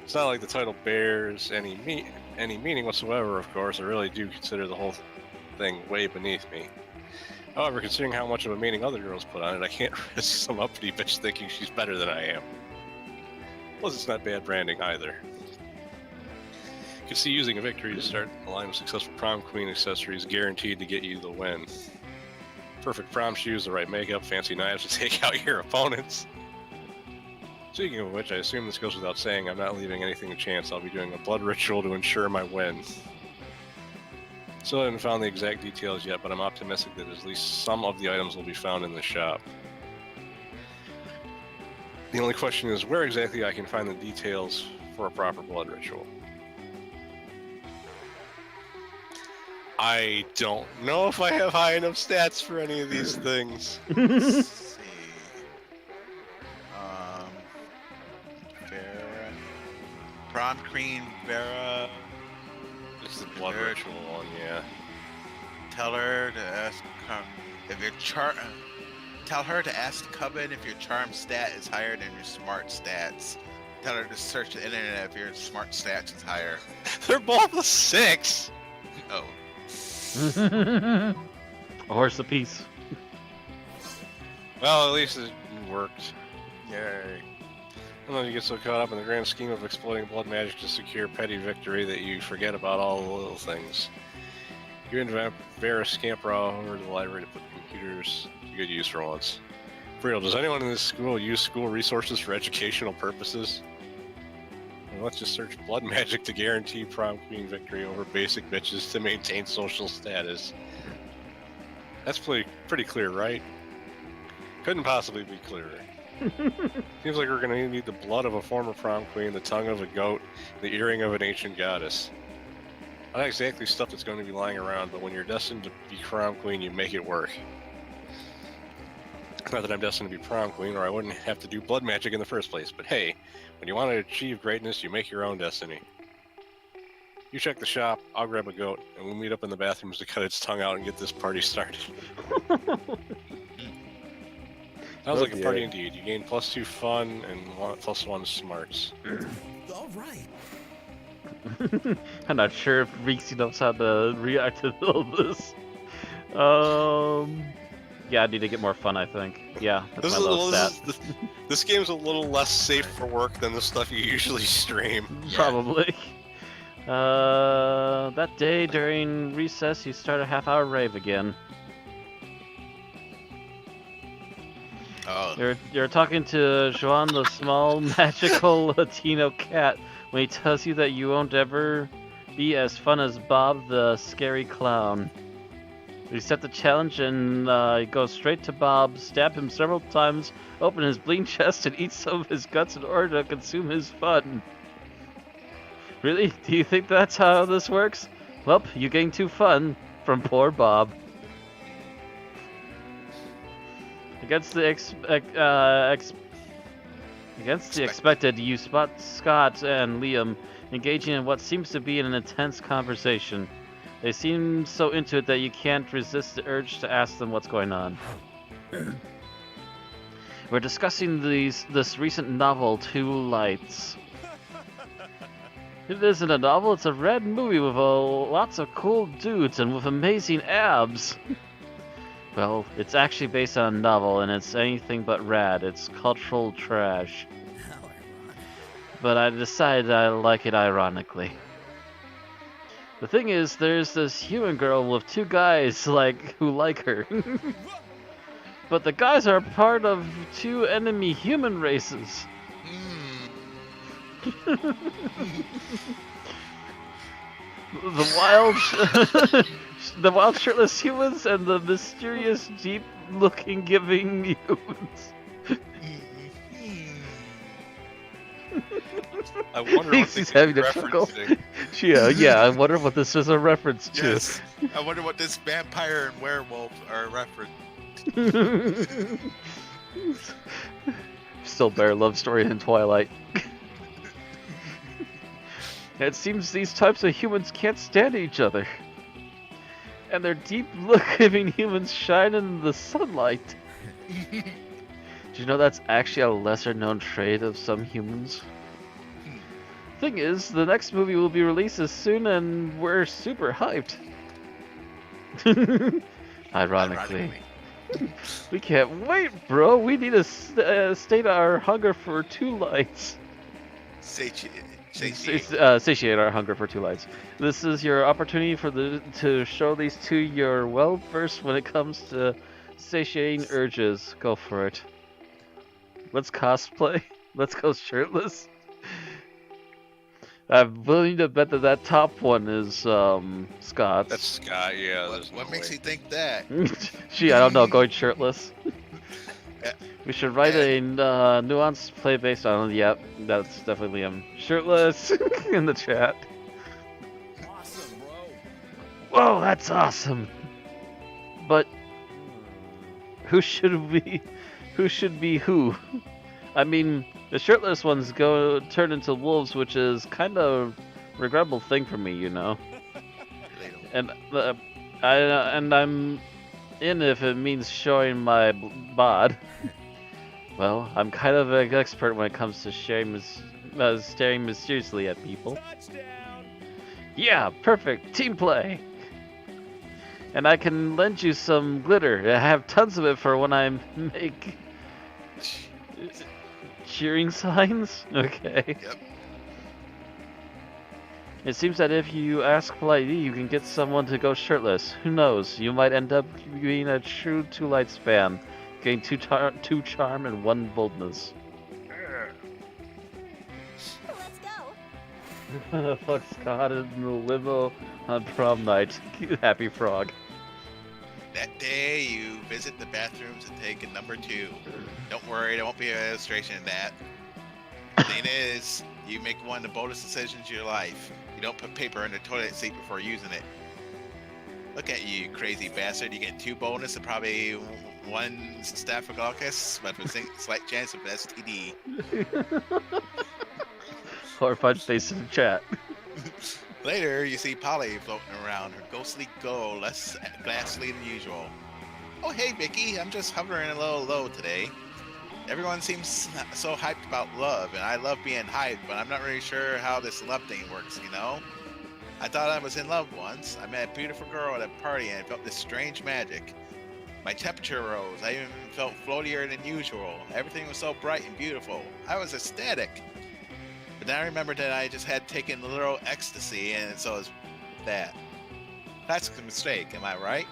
[SPEAKER 2] It's not like the title bears any meaning whatsoever, of course. I really do consider the whole thing way beneath me. However, considering how much of a meaning other girls put on it, I can't risk some uppity bitch thinking she's better than I am. Plus, it's not bad branding either. You can see using a victory to start a line of successful prom queen accessories guaranteed to get you the win. Perfect prom shoes, the right makeup, fancy knives to take out your opponents. Speaking of which, I assume this goes without saying, I'm not leaving anything to chance. I'll be doing a blood ritual to ensure my win. Still haven't found the exact details yet, but I'm optimistic that at least some of the items will be found in the shop. The only question is where exactly I can find the details for a proper blood ritual. I don't know if I have high enough stats for any of these things.
[SPEAKER 3] Let's see. Vera. Prom queen Vera.
[SPEAKER 2] It's the blood
[SPEAKER 3] Nerd.
[SPEAKER 2] ritual one, yeah.
[SPEAKER 3] Tell her to ask if your Tell her to ask Coven if your charm stat is higher than your smart stats. Tell her to search the internet if your smart stats is higher.
[SPEAKER 2] They're both a 6!
[SPEAKER 3] Oh.
[SPEAKER 1] A horse apiece.
[SPEAKER 2] Well, at least it worked.
[SPEAKER 3] Yay.
[SPEAKER 2] And then you get so caught up in the grand scheme of exploiting blood magic to secure petty victory that you forget about all the little things. You and Vera scamper over to the library to put computers to good use for once. For real, does anyone in this school use school resources for educational purposes? Well, let's just search blood magic to guarantee prom queen victory over basic bitches to maintain social status. That's pretty clear, right? Couldn't possibly be clearer. Seems like we're gonna need the blood of a former prom queen, the tongue of a goat, the earring of an ancient goddess. Not exactly stuff that's going to be lying around, but when you're destined to be prom queen, you make it work. Not that I'm destined to be prom queen, or I wouldn't have to do blood magic in the first place, but hey, when you want to achieve greatness, you make your own destiny. You check the shop, I'll grab a goat, and we'll meet up in the bathrooms to cut its tongue out and get this party started. Sounds like a party indeed. You gain +2 fun and +1 smarts.
[SPEAKER 4] All right.
[SPEAKER 1] I'm not sure if Reeksy knows how to react to all this. Yeah, I need to get more fun, I think. Yeah, that's my low stat.
[SPEAKER 2] This game's a little less safe for work than the stuff you usually stream.
[SPEAKER 3] Yeah.
[SPEAKER 1] Probably. That day during recess, you start a half-hour rave again.
[SPEAKER 3] Oh.
[SPEAKER 1] You're talking to Joan, the small magical Latino cat, when he tells you that you won't ever be as fun as Bob the scary clown. You accept the challenge and you go straight to Bob, stab him several times, open his bleeding chest, and eat some of his guts in order to consume his fun. Really? Do you think that's how this works? Well, you gain 2 fun from poor Bob. Against the expected, you spot Scott and Liam engaging in what seems to be an intense conversation. They seem so into it that you can't resist the urge to ask them what's going on. We're discussing this recent novel, Two Lights. It isn't a novel, it's a red movie with lots of cool dudes and with amazing abs. Well, it's actually based on a novel, and it's anything but rad. It's cultural trash.
[SPEAKER 4] How ironic.
[SPEAKER 1] But I decided I like it ironically. The thing is, there's this human girl with 2 guys who like her. But the guys are part of 2 enemy human races. The wild shirtless humans and the mysterious, deep-looking giving humans.
[SPEAKER 2] I wonder what they
[SPEAKER 1] He's
[SPEAKER 2] could
[SPEAKER 1] having
[SPEAKER 2] be
[SPEAKER 1] a chuckle.
[SPEAKER 2] referencing.
[SPEAKER 1] Yeah, I wonder what this is a reference to.
[SPEAKER 3] Yes. I wonder what this vampire and werewolf are referencing.
[SPEAKER 1] Still better love story than Twilight. It seems these types of humans can't stand each other. And their deep look giving humans shine in the sunlight. Do you know that's actually a lesser known trait of some humans? Thing is, the next movie will be released as soon and we're super hyped. Ironically. We can't wait, bro. We need to state our hunger for two lights. Satiate our hunger for two lights. This is your opportunity to show these two you're well versed when it comes to satiating urges. Go for it. Let's cosplay. Let's go shirtless. I'm willing to bet that top one is Scott's.
[SPEAKER 2] That's Scott, yeah.
[SPEAKER 3] What makes you think that?
[SPEAKER 1] Gee, I don't know. Going shirtless.
[SPEAKER 3] Yeah.
[SPEAKER 1] We should write a nuanced play based on. Yep, that's definitely Liam. Shirtless in the chat.
[SPEAKER 4] Awesome, bro.
[SPEAKER 1] Whoa, that's awesome. But who should we? Who should be who? I mean, the shirtless ones turn into wolves, which is kind of a regrettable thing for me, you know. And I'm in if it means showing my bod. Well, I'm kind of an expert when it comes to staring mysteriously at people.
[SPEAKER 4] Touchdown.
[SPEAKER 1] Yeah, perfect team play. And I can lend you some glitter. I have tons of it for when I make cheering signs. Okay.
[SPEAKER 3] Yep.
[SPEAKER 1] It seems that if you ask politely, you can get someone to go shirtless. Who knows? You might end up being a true Two Lights fan, getting two charm and one boldness.
[SPEAKER 6] Let's go.
[SPEAKER 1] Fuck Scott in the limo on prom night. Happy frog.
[SPEAKER 3] That day, you visit the bathrooms and take a number 2. Don't worry, there won't be an illustration of that. The thing is, you make one of the boldest decisions of your life. You don't put paper in the toilet seat before using it. Look at you, crazy bastard. You get 2 bonus and probably 1 staphylococcus, but with a slight chance of STD.
[SPEAKER 1] Horrified face in the chat.
[SPEAKER 3] Later, you see Polly floating around, her ghostly glow less ghastly than usual. Oh, hey, Vicky, I'm just hovering a little low today. Everyone seems so hyped about love, and I love being hyped, but I'm not really sure how this love thing works, you know? I thought I was in love once. I met a beautiful girl at a party and felt this strange magic. My temperature rose. I even felt floatier than usual. Everything was so bright and beautiful. I was ecstatic. But then I remembered that I just had taken a little ecstasy, and so is that. That's a mistake, am I right?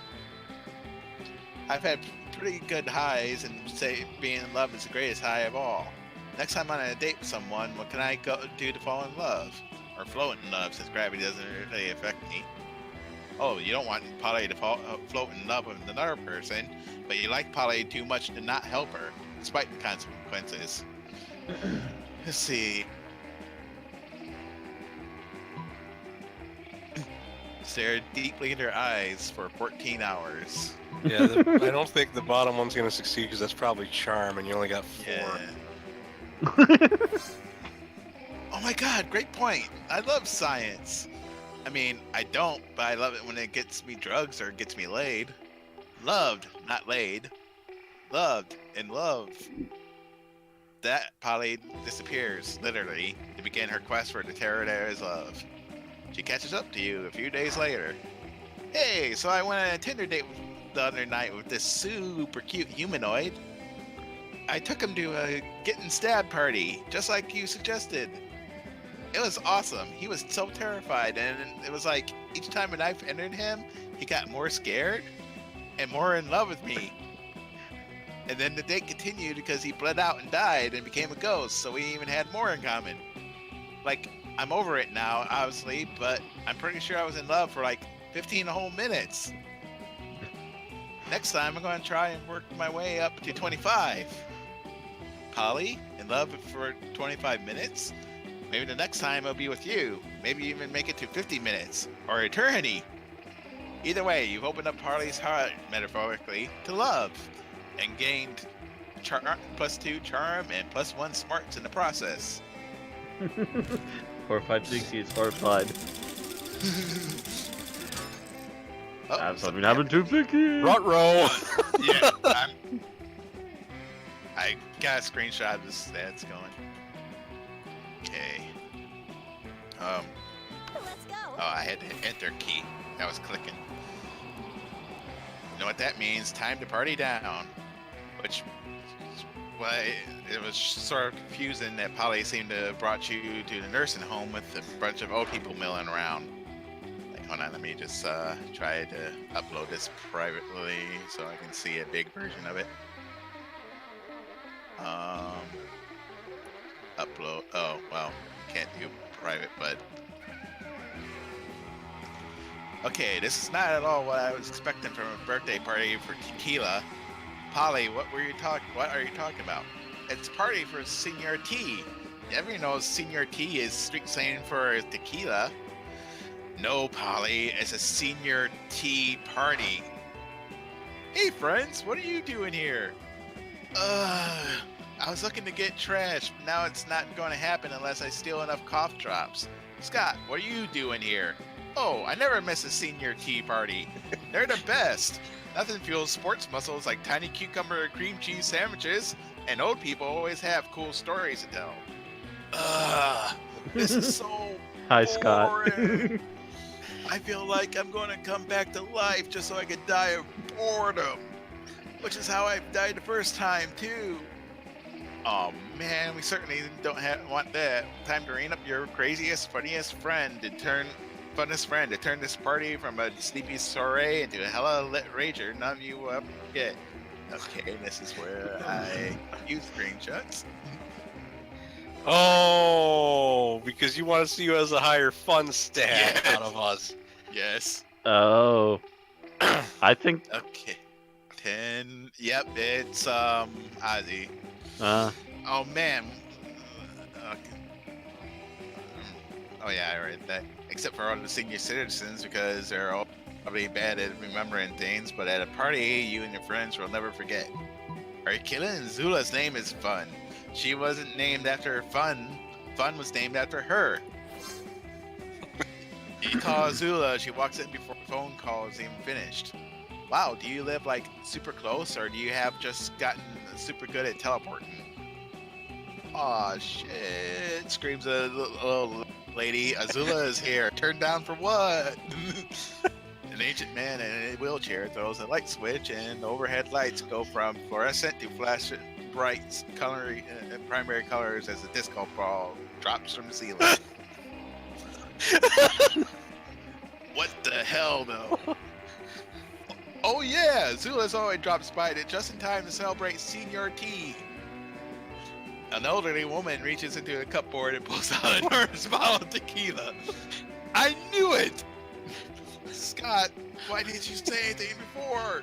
[SPEAKER 3] I've had pretty good highs, and say being in love is the greatest high of all. Next time I'm on a date with someone, what can I do to fall in love? Or float in love, since gravity doesn't really affect me. Oh, you don't want Polly to float in love with another person, but you like Polly too much to not help her, despite the consequences. Let's see. Stare deeply in her eyes for 14 hours.
[SPEAKER 2] Yeah, I don't think the bottom one's going to succeed because that's probably charm, and you only got 4.
[SPEAKER 3] Yeah. Oh my god, great point. I love science. I mean, I don't, but I love it when it gets me drugs or gets me laid. Loved, not laid. Loved and love. That Polly disappears, literally, to begin her quest for the terror that is love. She catches up to you a few days later. Hey, so I went on a Tinder date the other night with this super cute humanoid. I took him to a getting stabbed party, just like you suggested. It was awesome. He was so terrified, and it was like each time a knife entered him, he got more scared and more in love with me. And then the date continued because he bled out and died and became a ghost, so we even had more in common. Like, I'm over it now, obviously, but I'm pretty sure I was in love for like 15 whole minutes. Next time, I'm going to try and work my way up to 25. Polly, in love for 25 minutes? Maybe the next time I'll be with you. Maybe even make it to 50 minutes or eternity. Either way, you've opened up Harley's heart, metaphorically, to love, and gained +2 charm and +1 smarts in the process.
[SPEAKER 1] Horrified Pixie is horrified.
[SPEAKER 3] Oh,
[SPEAKER 1] Have something happen to Vicky!
[SPEAKER 2] Ruh-roh!
[SPEAKER 3] Yeah, I got a screenshot of the stats going. Okay.
[SPEAKER 6] Let's go.
[SPEAKER 3] Oh, I had to hit enter key. I was clicking. You know what that means? Time to party down. Which, well, it was sort of confusing that Polly seemed to have brought you to the nursing home with a bunch of old people milling around. Like, hold on, let me just try to upload this privately so I can see a big version of it. Upload. Oh, well, can't do private, but. Okay, this is not at all what I was expecting from a birthday party for tequila. Polly, what are you talking about? It's a party for Senior T. Everyone knows Senior T is street slang for tequila. No, Polly, it's a Senior T party. Hey, friends, what are you doing here? I was looking to get trash, but now it's not going to happen unless I steal enough cough drops. Scott, what are you doing here? Oh, I never miss a Senior Tea party. They're the best. Nothing fuels sports muscles like tiny cucumber cream cheese sandwiches, and old people always have cool stories to tell. This is so
[SPEAKER 1] Hi, Scott.
[SPEAKER 3] boring. I feel like I'm going to come back to life just so I could die of boredom. Which is how I died the first time, too. Oh man, we certainly don't want that. Time to rein up your craziest, funniest friend to turn this party from a sleepy soiree into a hella lit rager none of you will ever get. Okay, this is where I use screenshots.
[SPEAKER 2] Oh, because you want to see you as a higher fun stat
[SPEAKER 3] Yeah.
[SPEAKER 2] out of us.
[SPEAKER 3] Yes.
[SPEAKER 1] Oh. I think.
[SPEAKER 3] Okay. 10. Yep, it's Ozzy. Oh man. Okay. Oh yeah, I read that. Except for all the senior citizens, because they're all probably bad at remembering things, but at a party, you and your friends will never forget. Alright, Killa Zula's name is Fun. She wasn't named after Fun. Fun was named after her. You call Zula, she walks in before the phone call is even finished. Wow, do you live like super close, or do you have just gotten super good at teleporting? Aw, shit, screams a little lady. Azula is here. Turned down for what? An ancient man in a wheelchair throws a light switch, and overhead lights go from fluorescent to flash bright primary colors as a disco ball drops from the ceiling. What the hell, though? Oh yeah, Zula's always drops by just in time to celebrate Senior T. An elderly woman reaches into a cupboard and pulls out an enormous bottle of tequila. I knew it! Scott, why didn't you say anything before?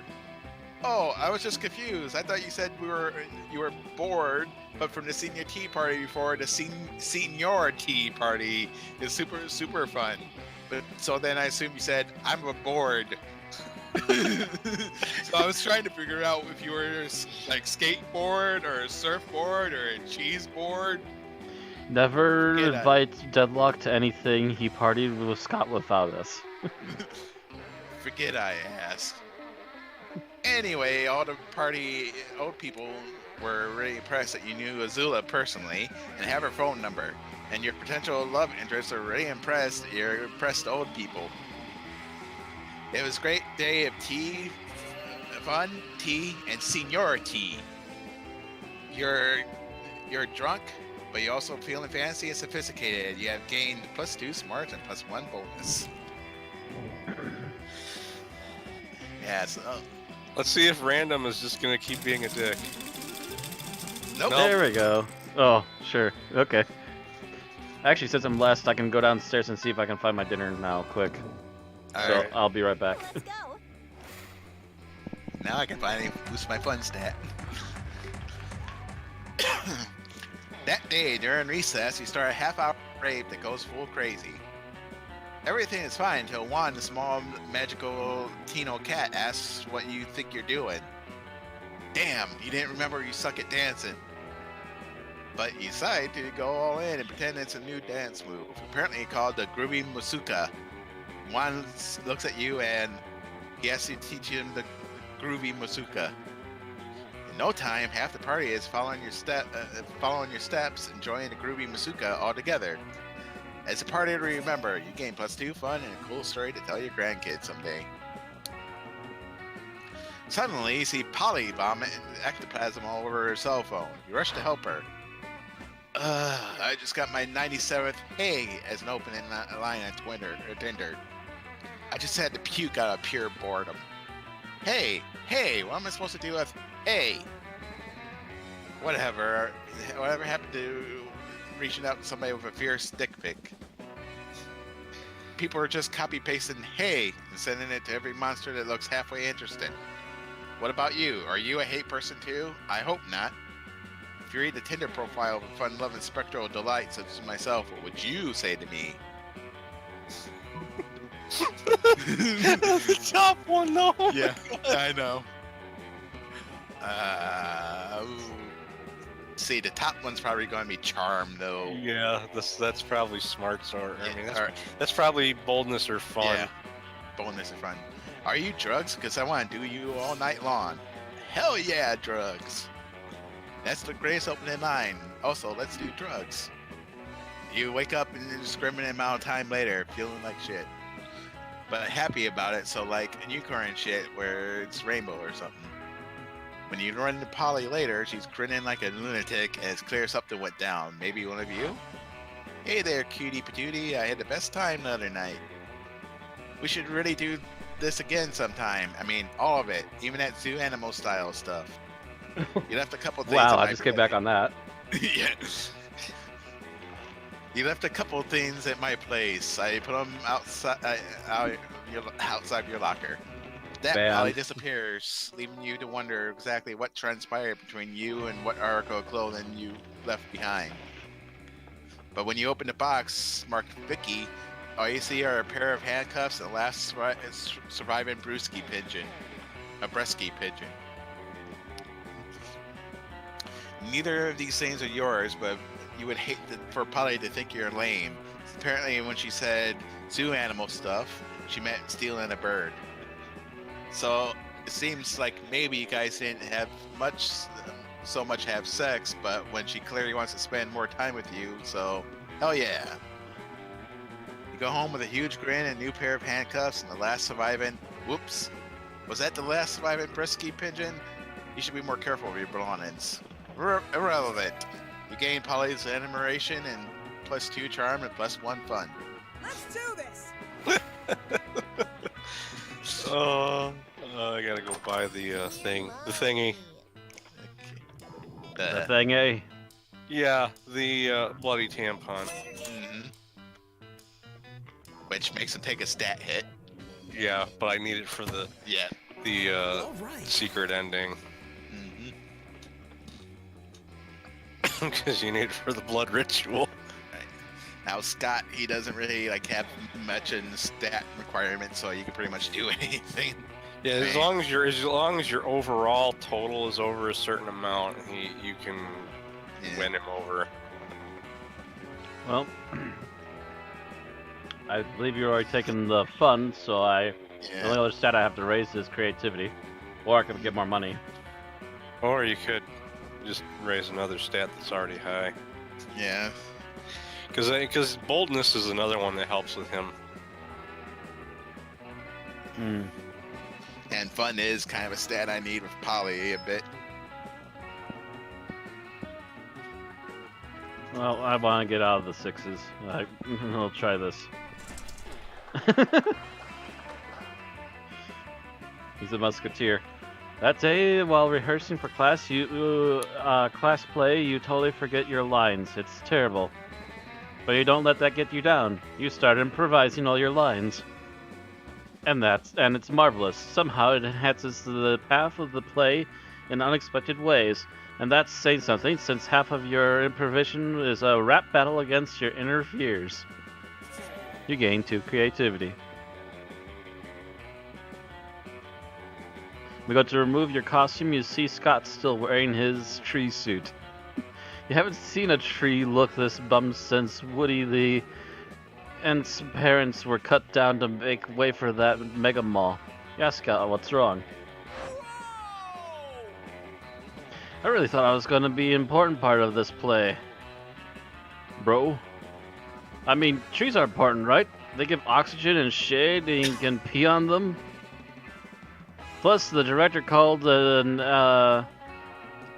[SPEAKER 3] Oh, I was just confused. I thought you said you were bored, but from the Senior Tea party before, the Senior Tea party is super fun. But so then I assume you said I'm bored. So I was trying to figure out if you were like skateboard or a surfboard or a cheese board.
[SPEAKER 1] Never
[SPEAKER 3] Forget
[SPEAKER 1] invite Deadlock to anything. He partied with Scott without us.
[SPEAKER 3] Forget I asked. Anyway, all the party old people were really impressed that you knew Azula personally and have her phone number. And your potential love interests are really impressed that you're impressed old people. It was a great day of tea, fun, tea, and seniority. You're drunk, but you're also feeling fancy and sophisticated. You have gained +2 smarts and +1 boldness. Yeah, so...
[SPEAKER 2] Let's see if random is just gonna keep being a dick.
[SPEAKER 3] Nope.
[SPEAKER 1] There we go. Oh, sure. Okay. Actually, since I'm last, I can go downstairs and see if I can find my dinner now, quick. So
[SPEAKER 3] Alright.
[SPEAKER 1] I'll be right back.
[SPEAKER 6] Let's go.
[SPEAKER 3] Now I can finally boost my fun stat. That day, during recess, you start a half-hour rave that goes full crazy. Everything is fine until Juan, the small magical Tino cat, asks what you think you're doing. Damn, you didn't remember you suck at dancing. But you decide to go all in and pretend it's a new dance move, apparently called the Groovy Masuka. Juan looks at you and he asks you to teach him the Groovy Masuka. In no time, half the party is following your steps, enjoying the Groovy Masuka all together. It's a party to remember. You gain +2 fun and a cool story to tell your grandkids someday. Suddenly, you see Polly vomit ectoplasm all over her cell phone. You rush to help her. I just got my 97th hey as an opening line on Tinder. I just had to puke out of pure boredom. Hey, what am I supposed to do with hey? Whatever happened to reaching out to somebody with a fierce dick pic? People are just copy-pasting hey and sending it to every monster that looks halfway interested. What about you? Are you a hate person too? I hope not. If you read the Tinder profile of a fun-loving spectral delight such as myself, what would you say to me?
[SPEAKER 2] That's a tough one, though.
[SPEAKER 3] Yeah, I know. See, the top one's probably going to be charm, though.
[SPEAKER 2] Yeah, that's probably smart. Or I mean,
[SPEAKER 3] or-
[SPEAKER 2] that's probably boldness or fun.
[SPEAKER 3] Yeah, bonus and fun. Are you drugs? Because I want to do you all night long. Hell yeah, drugs. That's the greatest opening line. Also, let's do drugs. You wake up an indiscriminate amount of time later, feeling like shit. But happy about it, so like a unicorn shit where it's rainbow or something. When you run into Polly later, she's grinning like a lunatic and it's clear something went down. Maybe one of you? Hey there, cutie patootie. I had the best time the other night. We should really do this again sometime. I mean, all of it. Even that zoo animal style stuff. You left a couple things
[SPEAKER 1] Wow,
[SPEAKER 3] at
[SPEAKER 1] I
[SPEAKER 3] my
[SPEAKER 1] just came back on that.
[SPEAKER 3] yeah. You left a couple things at my place. I put them outside your locker. That
[SPEAKER 1] Banned.
[SPEAKER 3] Polly disappears, leaving you to wonder exactly what transpired between you and what article of clothing you left behind. But when you open the box marked Vicky, all you see are a pair of handcuffs and the last surviving Brewski pigeon. A Bresky pigeon. Neither of these things are yours, but you would hate for Polly to think you're lame. Apparently, when she said zoo animal stuff, she meant stealing a bird. So it seems like maybe you guys didn't have so much have sex, but when she clearly wants to spend more time with you, so hell yeah. You go home with a huge grin and a new pair of handcuffs and the last surviving. Whoops, was that the last surviving Brisky pigeon? You should be more careful with your belongings. Irrelevant. You gain Polly's admiration and +2 charm and +1 fun.
[SPEAKER 4] Let's do this.
[SPEAKER 2] I gotta go buy the thingy.
[SPEAKER 1] The thing, eh?
[SPEAKER 2] Yeah, the bloody tampon.
[SPEAKER 3] Mhm. Which makes him take a stat hit.
[SPEAKER 2] Yeah, but I need it for the
[SPEAKER 3] Yeah.
[SPEAKER 4] All right.
[SPEAKER 2] secret ending
[SPEAKER 3] Mhm.
[SPEAKER 2] because you need it for the blood ritual.
[SPEAKER 3] Now Scott, he doesn't really have much in stat requirements, so you can pretty much do anything.
[SPEAKER 2] Yeah, as long as your overall total is over a certain amount, you can win him over.
[SPEAKER 1] Well, I believe you've already taken the fun, so the
[SPEAKER 3] Yeah.
[SPEAKER 1] only other stat I have to raise is creativity. Or I can get more money.
[SPEAKER 2] Or you could just raise another stat that's already high.
[SPEAKER 3] Yeah.
[SPEAKER 2] Because boldness is another one that helps with him.
[SPEAKER 1] Hmm.
[SPEAKER 3] And fun is kind of a stat I need with Polly a bit.
[SPEAKER 1] Well, I want to get out of the 6s. I'll try this. He's a musketeer. That day, while rehearsing for class, class play, you totally forget your lines. It's terrible. But you don't let that get you down. You start improvising all your lines. And it's marvelous. Somehow it enhances the path of the play in unexpected ways. And that's saying something, since half of your improvisation is a rap battle against your inner fears. You gain 2 creativity. We go to remove your costume. You see Scott still wearing his tree suit. You haven't seen a tree look this bummed since Woody the Ent's parents were cut down to make way for that mega mall. Yeah, Scott, what's wrong? I really thought I was going to be an important part of this play. Bro. I mean, trees are important, right? They give oxygen and shade, and you can pee on them. Plus, the director called an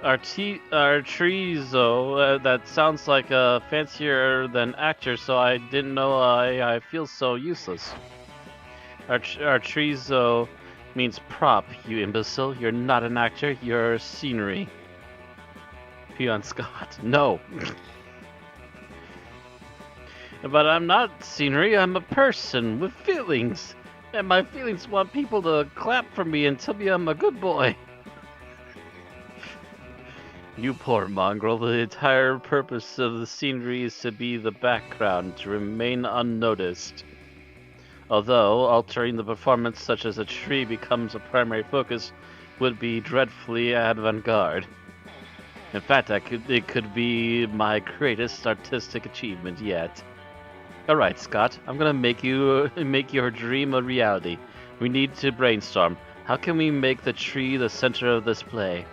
[SPEAKER 1] artrizo that sounds like a fancier than actor, so I didn't know I feel so useless. Artrizo means prop, you imbecile. You're not an actor, you're scenery. Peon Scott, no. But I'm not scenery, I'm a person with feelings. And my feelings want people to clap for me and tell me I'm a good boy. You poor mongrel, the entire purpose of the scenery is to be the background, to remain unnoticed. Although, altering the performance such as a tree becomes a primary focus would be dreadfully avant-garde. In fact, it could be my greatest artistic achievement yet. Alright, Scott, I'm gonna make your dream a reality. We need to brainstorm. How can we make the tree the center of this play?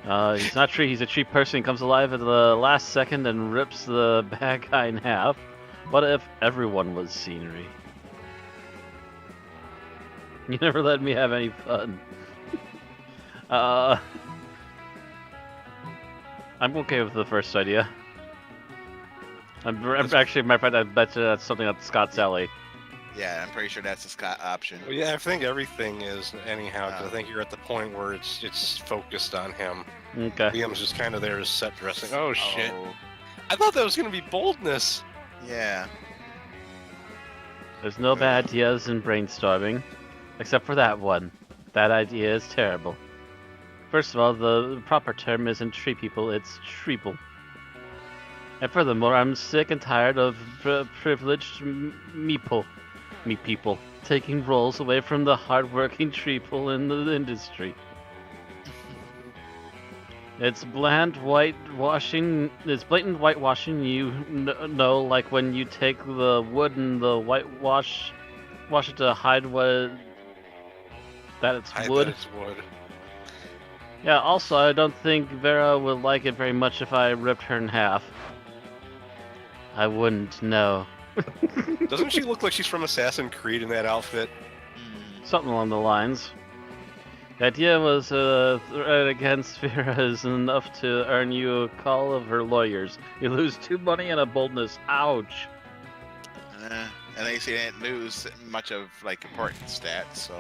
[SPEAKER 1] He's not a tree, he's a tree person. He comes alive at the last second and rips the bad guy in half. What if everyone was scenery? You never let me have any fun. I'm okay with the first idea. Actually, my friend, I bet you that's something up Scott's alley.
[SPEAKER 3] Yeah, I'm pretty sure that's a Scott option.
[SPEAKER 2] Well, yeah, I think everything is anyhow. 'Cause I think you're at the point where it's focused on him.
[SPEAKER 1] Okay.
[SPEAKER 2] Liam's just kind of there as set dressing. Oh shit!
[SPEAKER 3] Oh,
[SPEAKER 2] I thought that was gonna be boldness.
[SPEAKER 3] yeah.
[SPEAKER 1] There's no bad ideas in brainstorming, except for that one. That idea is terrible. First of all, the proper term isn't tree people, it's treeple. And furthermore, I'm sick and tired of privileged me people taking roles away from the hard-working treeple in the industry. It's blatant whitewashing. You know, like when you take the wood and the wash it to hide that it's wood.
[SPEAKER 2] That it's wood.
[SPEAKER 1] Yeah. Also, I don't think Vera would like it very much if I ripped her in half. I wouldn't know.
[SPEAKER 2] Doesn't she look like she's from Assassin's Creed in that outfit?
[SPEAKER 1] Something along the lines. The idea was threat against Vera is enough to earn you a call of her lawyers. You lose 2 money and a boldness. Ouch.
[SPEAKER 3] And they say they didn't lose much of like important stats, so.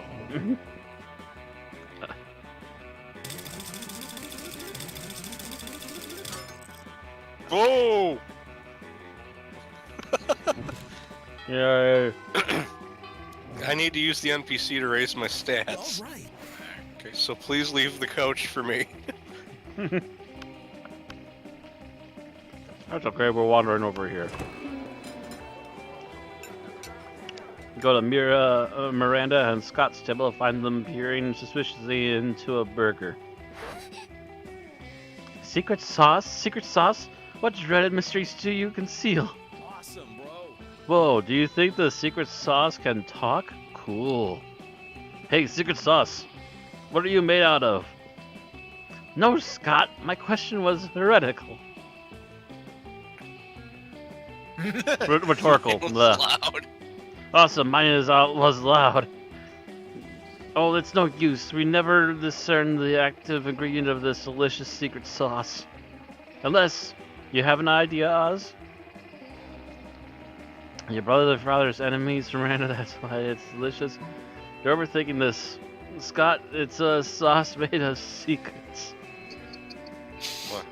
[SPEAKER 2] Whoa!
[SPEAKER 1] Yeah.
[SPEAKER 2] I need to use the NPC to raise my stats.
[SPEAKER 4] All right.
[SPEAKER 2] Okay, so please leave the coach for me.
[SPEAKER 1] That's okay, we're wandering over here. Go to Miranda and Scott's table and find them peering suspiciously into a burger. Secret sauce? Secret sauce? What dreaded mysteries do you conceal?
[SPEAKER 4] Awesome, bro.
[SPEAKER 1] Whoa, do you think the secret sauce can talk? Cool. Hey, secret sauce, what are you made out of? No, Scott, my question was heretical. Rhetorical.
[SPEAKER 3] It was
[SPEAKER 1] Bleh.
[SPEAKER 3] loud.
[SPEAKER 1] Awesome, mine was loud. Oh, it's no use. We never discern the active ingredient of this delicious secret sauce. Unless you have an idea, Oz? Your brother's enemies, Miranda, that's why it's delicious. You're overthinking this. Scott, it's a sauce made of secrets.
[SPEAKER 2] What?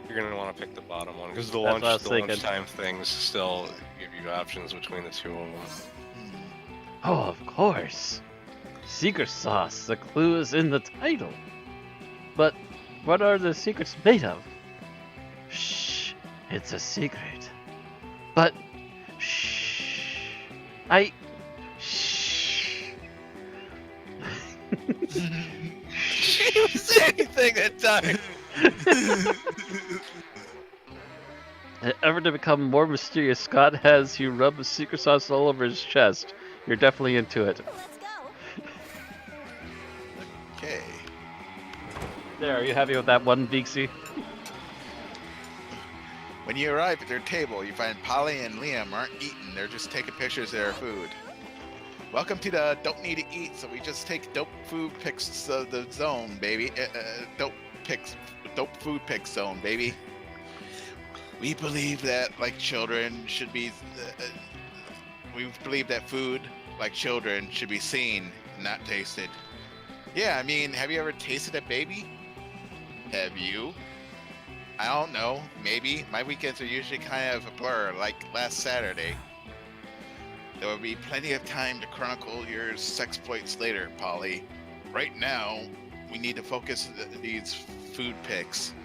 [SPEAKER 2] You're gonna want to pick the bottom one because the
[SPEAKER 1] That's what I was thinking.
[SPEAKER 2] lunchtime things still give few options between the two of them.
[SPEAKER 1] Oh, of course. Secret sauce. The clue is in the title. But what are the secrets made of? Shh. It's a secret. But shh. Shh.
[SPEAKER 3] She didn't say anything that time.
[SPEAKER 1] Ever to become more mysterious, Scott has you rub the secret sauce all over his chest. You're definitely into it.
[SPEAKER 6] Let's go.
[SPEAKER 3] Okay.
[SPEAKER 1] There, are you happy with that one, Beaksy?
[SPEAKER 3] When you arrive at their table, you find Polly and Liam aren't eating. They're just taking pictures of their food. Welcome to the don't need to eat, so we just take dope food pics of the zone, baby. Dope food pics zone, baby. We believe that like children should be. We believe that food like children should be seen, not tasted. Yeah, I mean, have you ever tasted a baby? Have you? I don't know. Maybe. My weekends are usually kind of a blur, like last Saturday. There will be plenty of time to chronicle your sexploits later, Polly. Right now, we need to focus these food pics.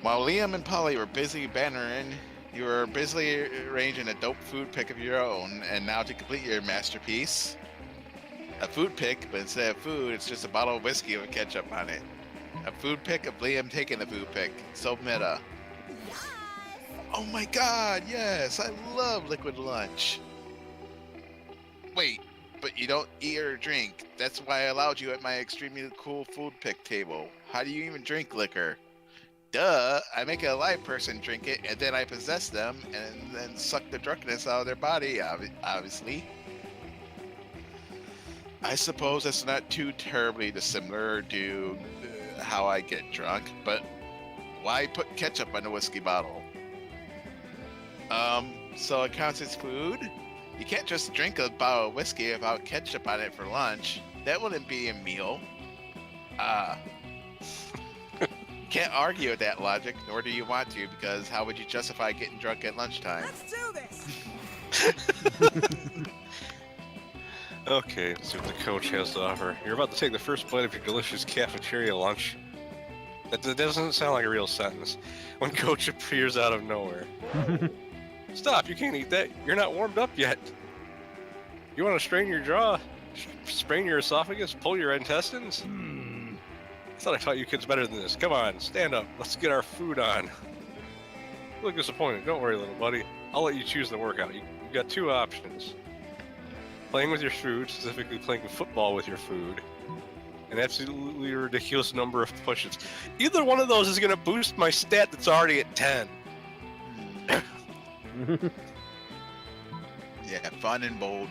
[SPEAKER 3] While Liam and Polly were busy bannering, you were busily arranging a dope food pic of your own, and now to complete your masterpiece, a food pic, but instead of food, it's just a bottle of whiskey with ketchup on it. A food pic of Liam taking the food pic. So meta. Oh my god, yes, I love liquid lunch. Wait, but you don't eat or drink. That's why I allowed you at my extremely cool food pic table. How do you even drink liquor? Duh, I make a live person drink it, and then I possess them, and then suck the drunkenness out of their body, obviously. I suppose that's not too terribly dissimilar to how I get drunk, but why put ketchup on a whiskey bottle? So it counts as food? You can't just drink a bottle of whiskey without ketchup on it for lunch. That wouldn't be a meal. Can't argue with that logic, nor do you want to, because how would you justify getting drunk at lunchtime?
[SPEAKER 4] Let's do this.
[SPEAKER 2] Okay, let's see what the coach has to offer. You're about to take the first bite of your delicious cafeteria lunch. That doesn't sound like a real sentence. When coach appears out of nowhere. Stop, you can't eat that. You're not warmed up yet. You want to strain your jaw? Sprain your esophagus? Pull your intestines? I thought I taught you kids better than this. Come on, stand up. Let's get our food on. You look disappointed. Don't worry, little buddy. I'll let you choose the workout. You've got two options. Playing with your food, specifically playing football with your food. An absolutely ridiculous number of push-ups. Either one of those is going to boost my stat that's already at 10.
[SPEAKER 3] Yeah, fun and bold.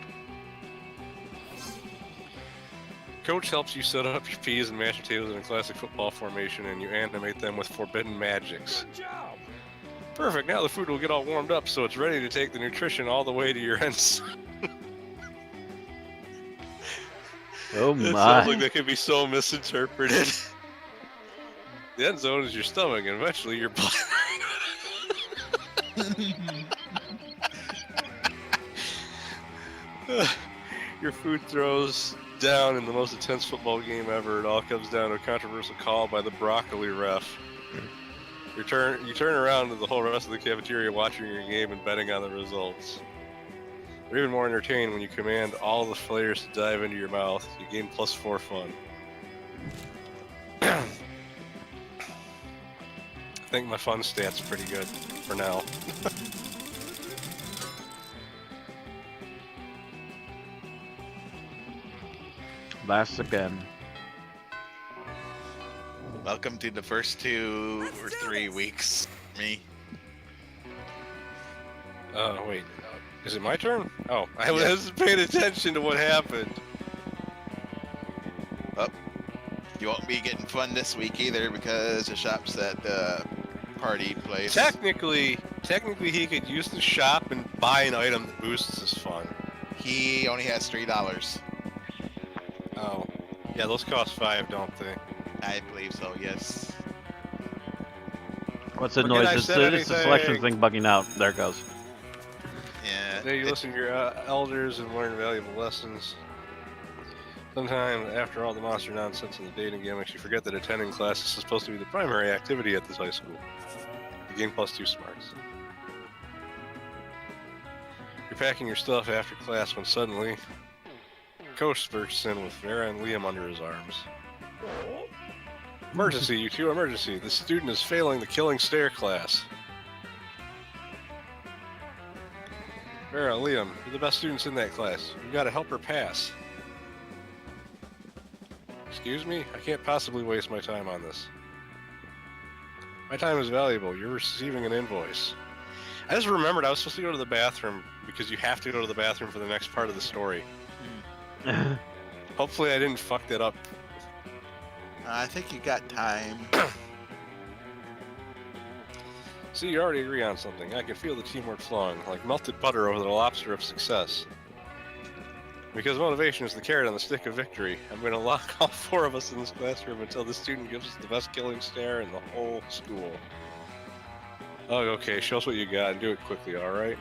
[SPEAKER 2] Coach helps you set up your peas and mashed potatoes in a classic football formation, and you animate them with forbidden magics.
[SPEAKER 4] Good job.
[SPEAKER 2] Perfect. Now the food will get all warmed up, so it's ready to take the nutrition all the way to your ends.
[SPEAKER 1] Oh
[SPEAKER 2] It
[SPEAKER 1] my.
[SPEAKER 2] sounds like that could be so misinterpreted. The end zone is your stomach, and eventually your blood. Your food throws down in the most intense football game ever. It all comes down to a controversial call by the broccoli ref. You turn around to the whole rest of the cafeteria watching your game and betting on the results. You're even more entertained when you command all the players to dive into your mouth. You gain +4 fun. I think my fun stat's pretty good for now.
[SPEAKER 1] Last again.
[SPEAKER 3] Welcome to the first 2 or 3 weeks. Me.
[SPEAKER 2] Oh, wait. Is it my turn? Oh, I wasn't paying attention to what happened.
[SPEAKER 3] You won't be getting fun this week either because the shop's at the party place.
[SPEAKER 2] Technically, he could use the shop and buy an item that boosts his fun.
[SPEAKER 3] He only has $3.
[SPEAKER 2] Oh. Yeah, those cost 5, don't they?
[SPEAKER 3] I believe so, yes.
[SPEAKER 1] What's the
[SPEAKER 2] Forget
[SPEAKER 1] noise?
[SPEAKER 2] I
[SPEAKER 1] It's
[SPEAKER 2] said
[SPEAKER 1] the selection
[SPEAKER 2] anything.
[SPEAKER 1] thing bugging out. There it goes.
[SPEAKER 2] Today you listen to your elders and learn valuable lessons. Sometimes, after all the monster nonsense and the dating gimmicks, you forget that attending class is supposed to be the primary activity at this high school. You gain +2 smarts. You're packing your stuff after class when suddenly, Coach bursts in with Vera and Liam under his arms. Emergency, you two, emergency. The student is failing the killing stare class. Vera, Liam, you're the best students in that class. You gotta help her pass. Excuse me? I can't possibly waste my time on this. My time is valuable. You're receiving an invoice. I just remembered I was supposed to go to the bathroom because you have to go to the bathroom for the next part of the story. Hopefully I didn't fuck that up.
[SPEAKER 3] I think you got time.
[SPEAKER 2] See, you already agree on something. I can feel the teamwork flowing, like melted butter over the lobster of success. Because motivation is the carrot on the stick of victory, I'm going to lock all 4 of us in this classroom until the student gives us the best killing stare in the whole school. Oh, okay, show us what you got and do it quickly, alright?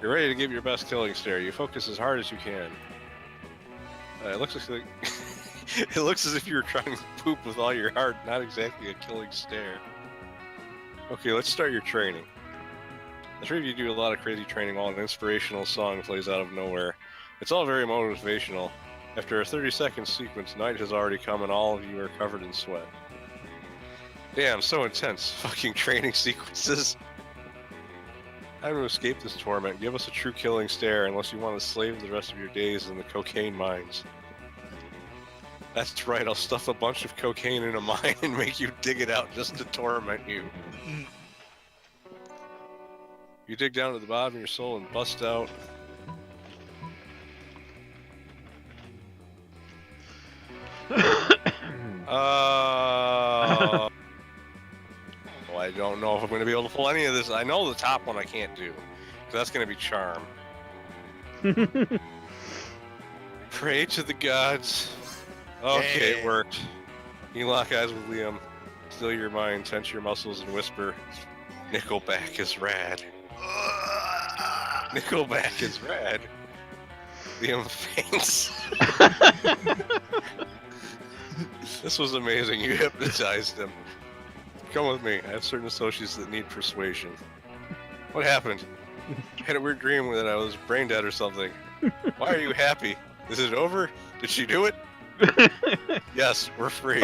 [SPEAKER 2] You're ready to give your best killing stare. You focus as hard as you can. It looks like it looks as if you were trying to poop with all your heart, not exactly a killing stare. Okay, let's start your training. The 3 of you do a lot of crazy training while an inspirational song plays out of nowhere. It's all very motivational. After a 30-second sequence, night has already come and all of you are covered in sweat. Damn, so intense. Fucking training sequences. Time to escape this torment. Give us a true killing stare unless you want to slave the rest of your days in the cocaine mines. That's right, I'll stuff a bunch of cocaine in a mine and make you dig it out just to torment you. You dig down to the bottom of your soul and bust out. Well, I don't know if I'm going to be able to pull any of this. I know the top one I can't do, because that's going to be charm. Pray to the gods. Okay, it worked. You lock eyes with Liam, still your mind, tense your muscles, and whisper, Nickelback is rad. Nickelback is rad. Liam faints. This was amazing. You hypnotized him. Come with me. I have certain associates that need persuasion. What happened? I had a weird dream that I was brain dead or something. Why are you happy? Is it over? Did she do it? Yes, we're free.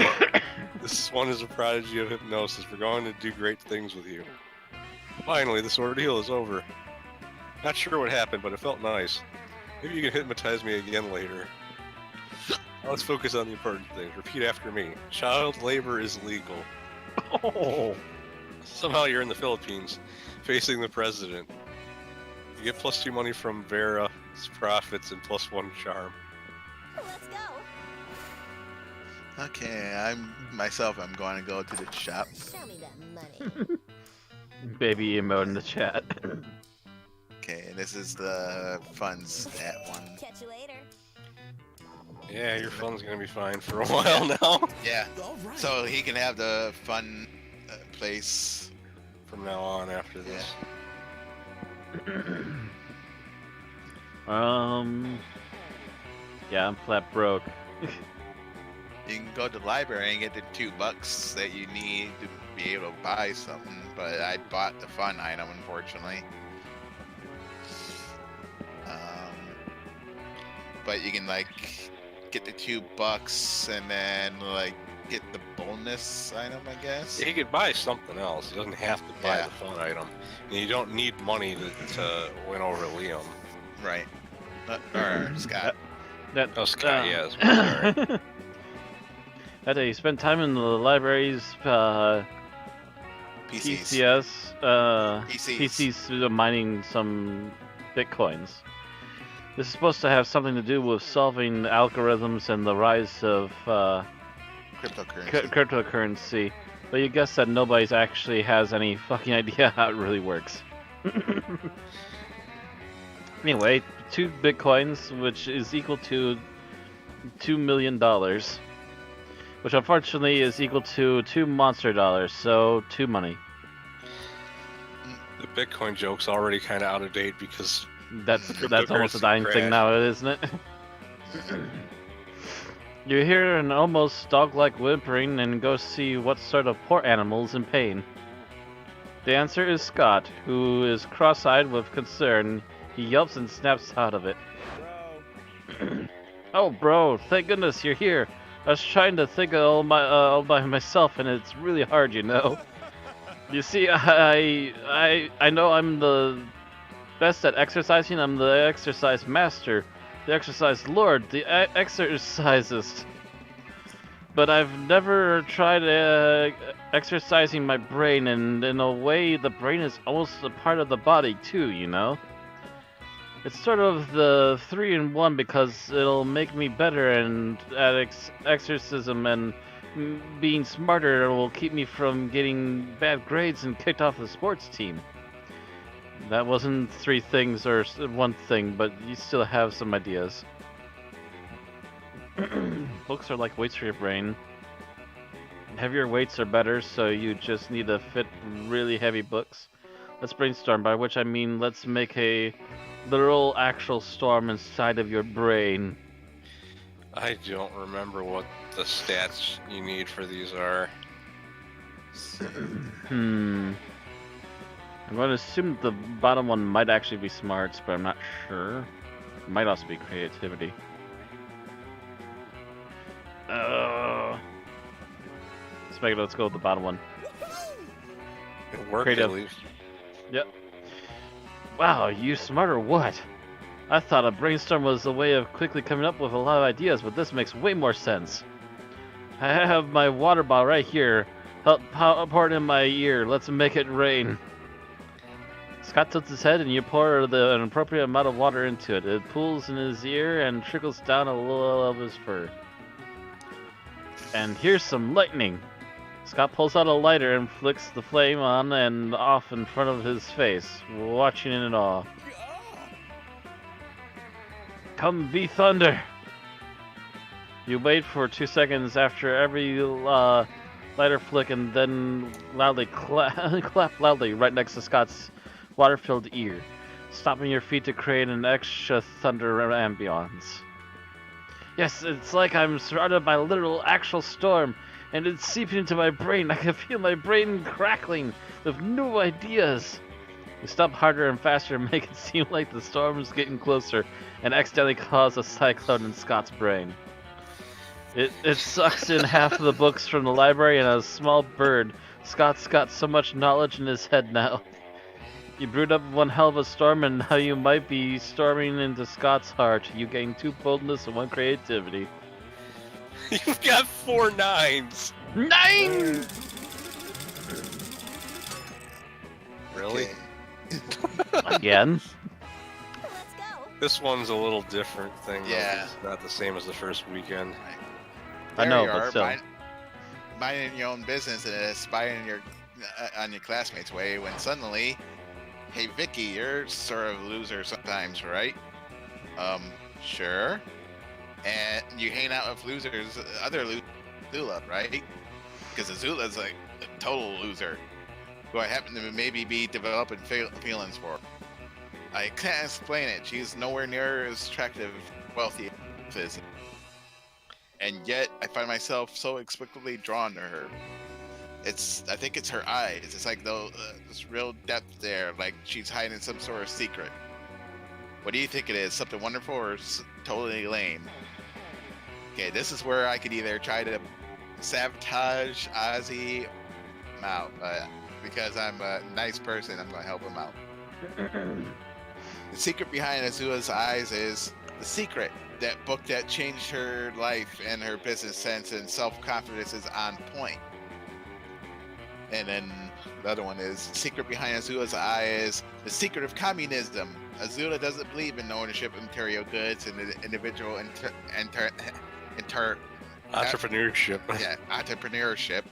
[SPEAKER 2] This one is a prodigy of hypnosis. We're going to do great things with you. Finally, this ordeal is over. Not sure what happened, but it felt nice. Maybe you can hypnotize me again later. Now let's focus on the important things. Repeat after me. Child labor is legal.
[SPEAKER 1] Oh.
[SPEAKER 2] Somehow you're in the Philippines, facing the president. You get +2 money from Vera's profits and +1 charm.
[SPEAKER 6] Let's go.
[SPEAKER 3] Okay, I'm going to go to the shop.
[SPEAKER 6] Show me that money.
[SPEAKER 1] Baby emote in the chat.
[SPEAKER 3] Okay, this is the fun stat one.
[SPEAKER 6] Catch you later.
[SPEAKER 2] Yeah, your fun's gonna be fine for a while now.
[SPEAKER 3] Yeah, so he can have the fun place.
[SPEAKER 2] From now on after this.
[SPEAKER 1] Yeah, I'm flat broke.
[SPEAKER 3] You can go to the library and get the $2 that you need to be able to buy something, but I bought the fun item, unfortunately. But you can, like, get the $2 and then, like, get the bonus item, I guess.
[SPEAKER 2] Yeah, he could buy something else. He doesn't have to buy
[SPEAKER 3] Yeah.
[SPEAKER 2] the fun item. And you don't need money to win over Liam.
[SPEAKER 3] Right. Or Scott.
[SPEAKER 2] Oh, Scott, yes. Sorry.
[SPEAKER 1] That day you spent time in the library's
[SPEAKER 3] PCs.
[SPEAKER 1] PCs mining some bitcoins. This is supposed to have something to do with solving algorithms and the rise of cryptocurrency, but you guess that nobody's actually has any fucking idea how it really works. Anyway, 2 bitcoins, which is equal to $2 million, which unfortunately is equal to 2 monster dollars, so 2 money.
[SPEAKER 2] The Bitcoin joke's already kind of out of date because
[SPEAKER 1] That's almost a
[SPEAKER 2] Cryptocurrency
[SPEAKER 1] dying thing
[SPEAKER 2] crash.
[SPEAKER 1] now, isn't it? You hear an almost dog-like whimpering and go see what sort of poor animal's in pain. The answer is Scott, who is cross-eyed with concern. He yelps and snaps out of it.
[SPEAKER 4] Bro.
[SPEAKER 1] Oh, bro, thank goodness you're here. I was trying to think all by myself, and it's really hard, you know. You see, I know I'm the best at exercising. I'm the exercise master, the exercise lord, the exercisist. But I've never tried exercising my brain, and in a way, the brain is almost a part of the body too, you know? It's sort of the 3-in-1 because it'll make me better and at exorcism, and being smarter will keep me from getting bad grades and kicked off the sports team. That wasn't 3 things or 1 thing, but you still have some ideas. Books are like weights for your brain. Heavier weights are better, so you just need to fit really heavy books. Let's brainstorm, by which I mean let's make a literal actual storm inside of your brain.
[SPEAKER 2] I don't remember what the stats you need for these are.
[SPEAKER 1] I'm going to assume the bottom one might actually be smarts, but I'm not sure. It might also be creativity. Let's go with the bottom one.
[SPEAKER 2] It worked
[SPEAKER 1] Creative.
[SPEAKER 2] at least.
[SPEAKER 1] Yep. Wow, you smart or what? I thought a brainstorm was a way of quickly coming up with a lot of ideas, but this makes way more sense. I have my water bottle right here. Help pour it in my ear. Let's make it rain. Scott tilts his head and you pour an appropriate amount of water into it. It pools in his ear and trickles down a little of his fur. And here's some lightning. Scott pulls out a lighter and flicks the flame on and off in front of his face, watching it in awe. Come be thunder! You wait for 2 seconds after every lighter flick and then loudly clap loudly right next to Scott's water-filled ear, stopping your feet to create an extra thunder ambiance. Yes, it's like I'm surrounded by a literal actual storm, and it's seeping into my brain. I can feel my brain crackling with new ideas. You stop harder and faster and make it seem like the storm is getting closer and accidentally cause a cyclone in Scott's brain. It sucks in half of the books from the library and a small bird. Scott's got so much knowledge in his head now. You brewed up one hell of a storm, and now you might be storming into Scott's heart. You gain 2 boldness and 1 creativity.
[SPEAKER 2] You've got 4 9s.
[SPEAKER 1] 9!
[SPEAKER 2] Really?
[SPEAKER 3] Okay.
[SPEAKER 1] Again?
[SPEAKER 6] Let's go.
[SPEAKER 2] This one's a little different thing. though.
[SPEAKER 3] Yeah.
[SPEAKER 2] It's not the same as the first weekend.
[SPEAKER 1] I
[SPEAKER 3] There
[SPEAKER 1] know,
[SPEAKER 3] you
[SPEAKER 1] but
[SPEAKER 3] are,
[SPEAKER 1] still.
[SPEAKER 3] minding your own business and aspiring on your classmates' way when suddenly, hey Vicky, you're sort of a loser sometimes, right? Sure. And you hang out with losers, other Azula, right? Because Azula's like a total loser, who I happen to maybe be developing feelings for. I can't explain it. She's nowhere near as attractive, wealthy as, and yet I find myself so inexplicably drawn to her. I think it's her eyes. It's like this real depth there, like she's hiding some sort of secret. What do you think it is? Something wonderful or totally lame? Okay, this is where I could either try to sabotage Ozzy out, because I'm a nice person, I'm gonna help him out. The secret behind Azula's eyes is The Secret, that book that changed her life and her business sense and self-confidence is on point. And then the other one is Secret Behind Azula's Eye is The Secret of Communism. Azula doesn't believe in ownership of material goods and individual
[SPEAKER 2] Entrepreneurship.
[SPEAKER 3] entrepreneurship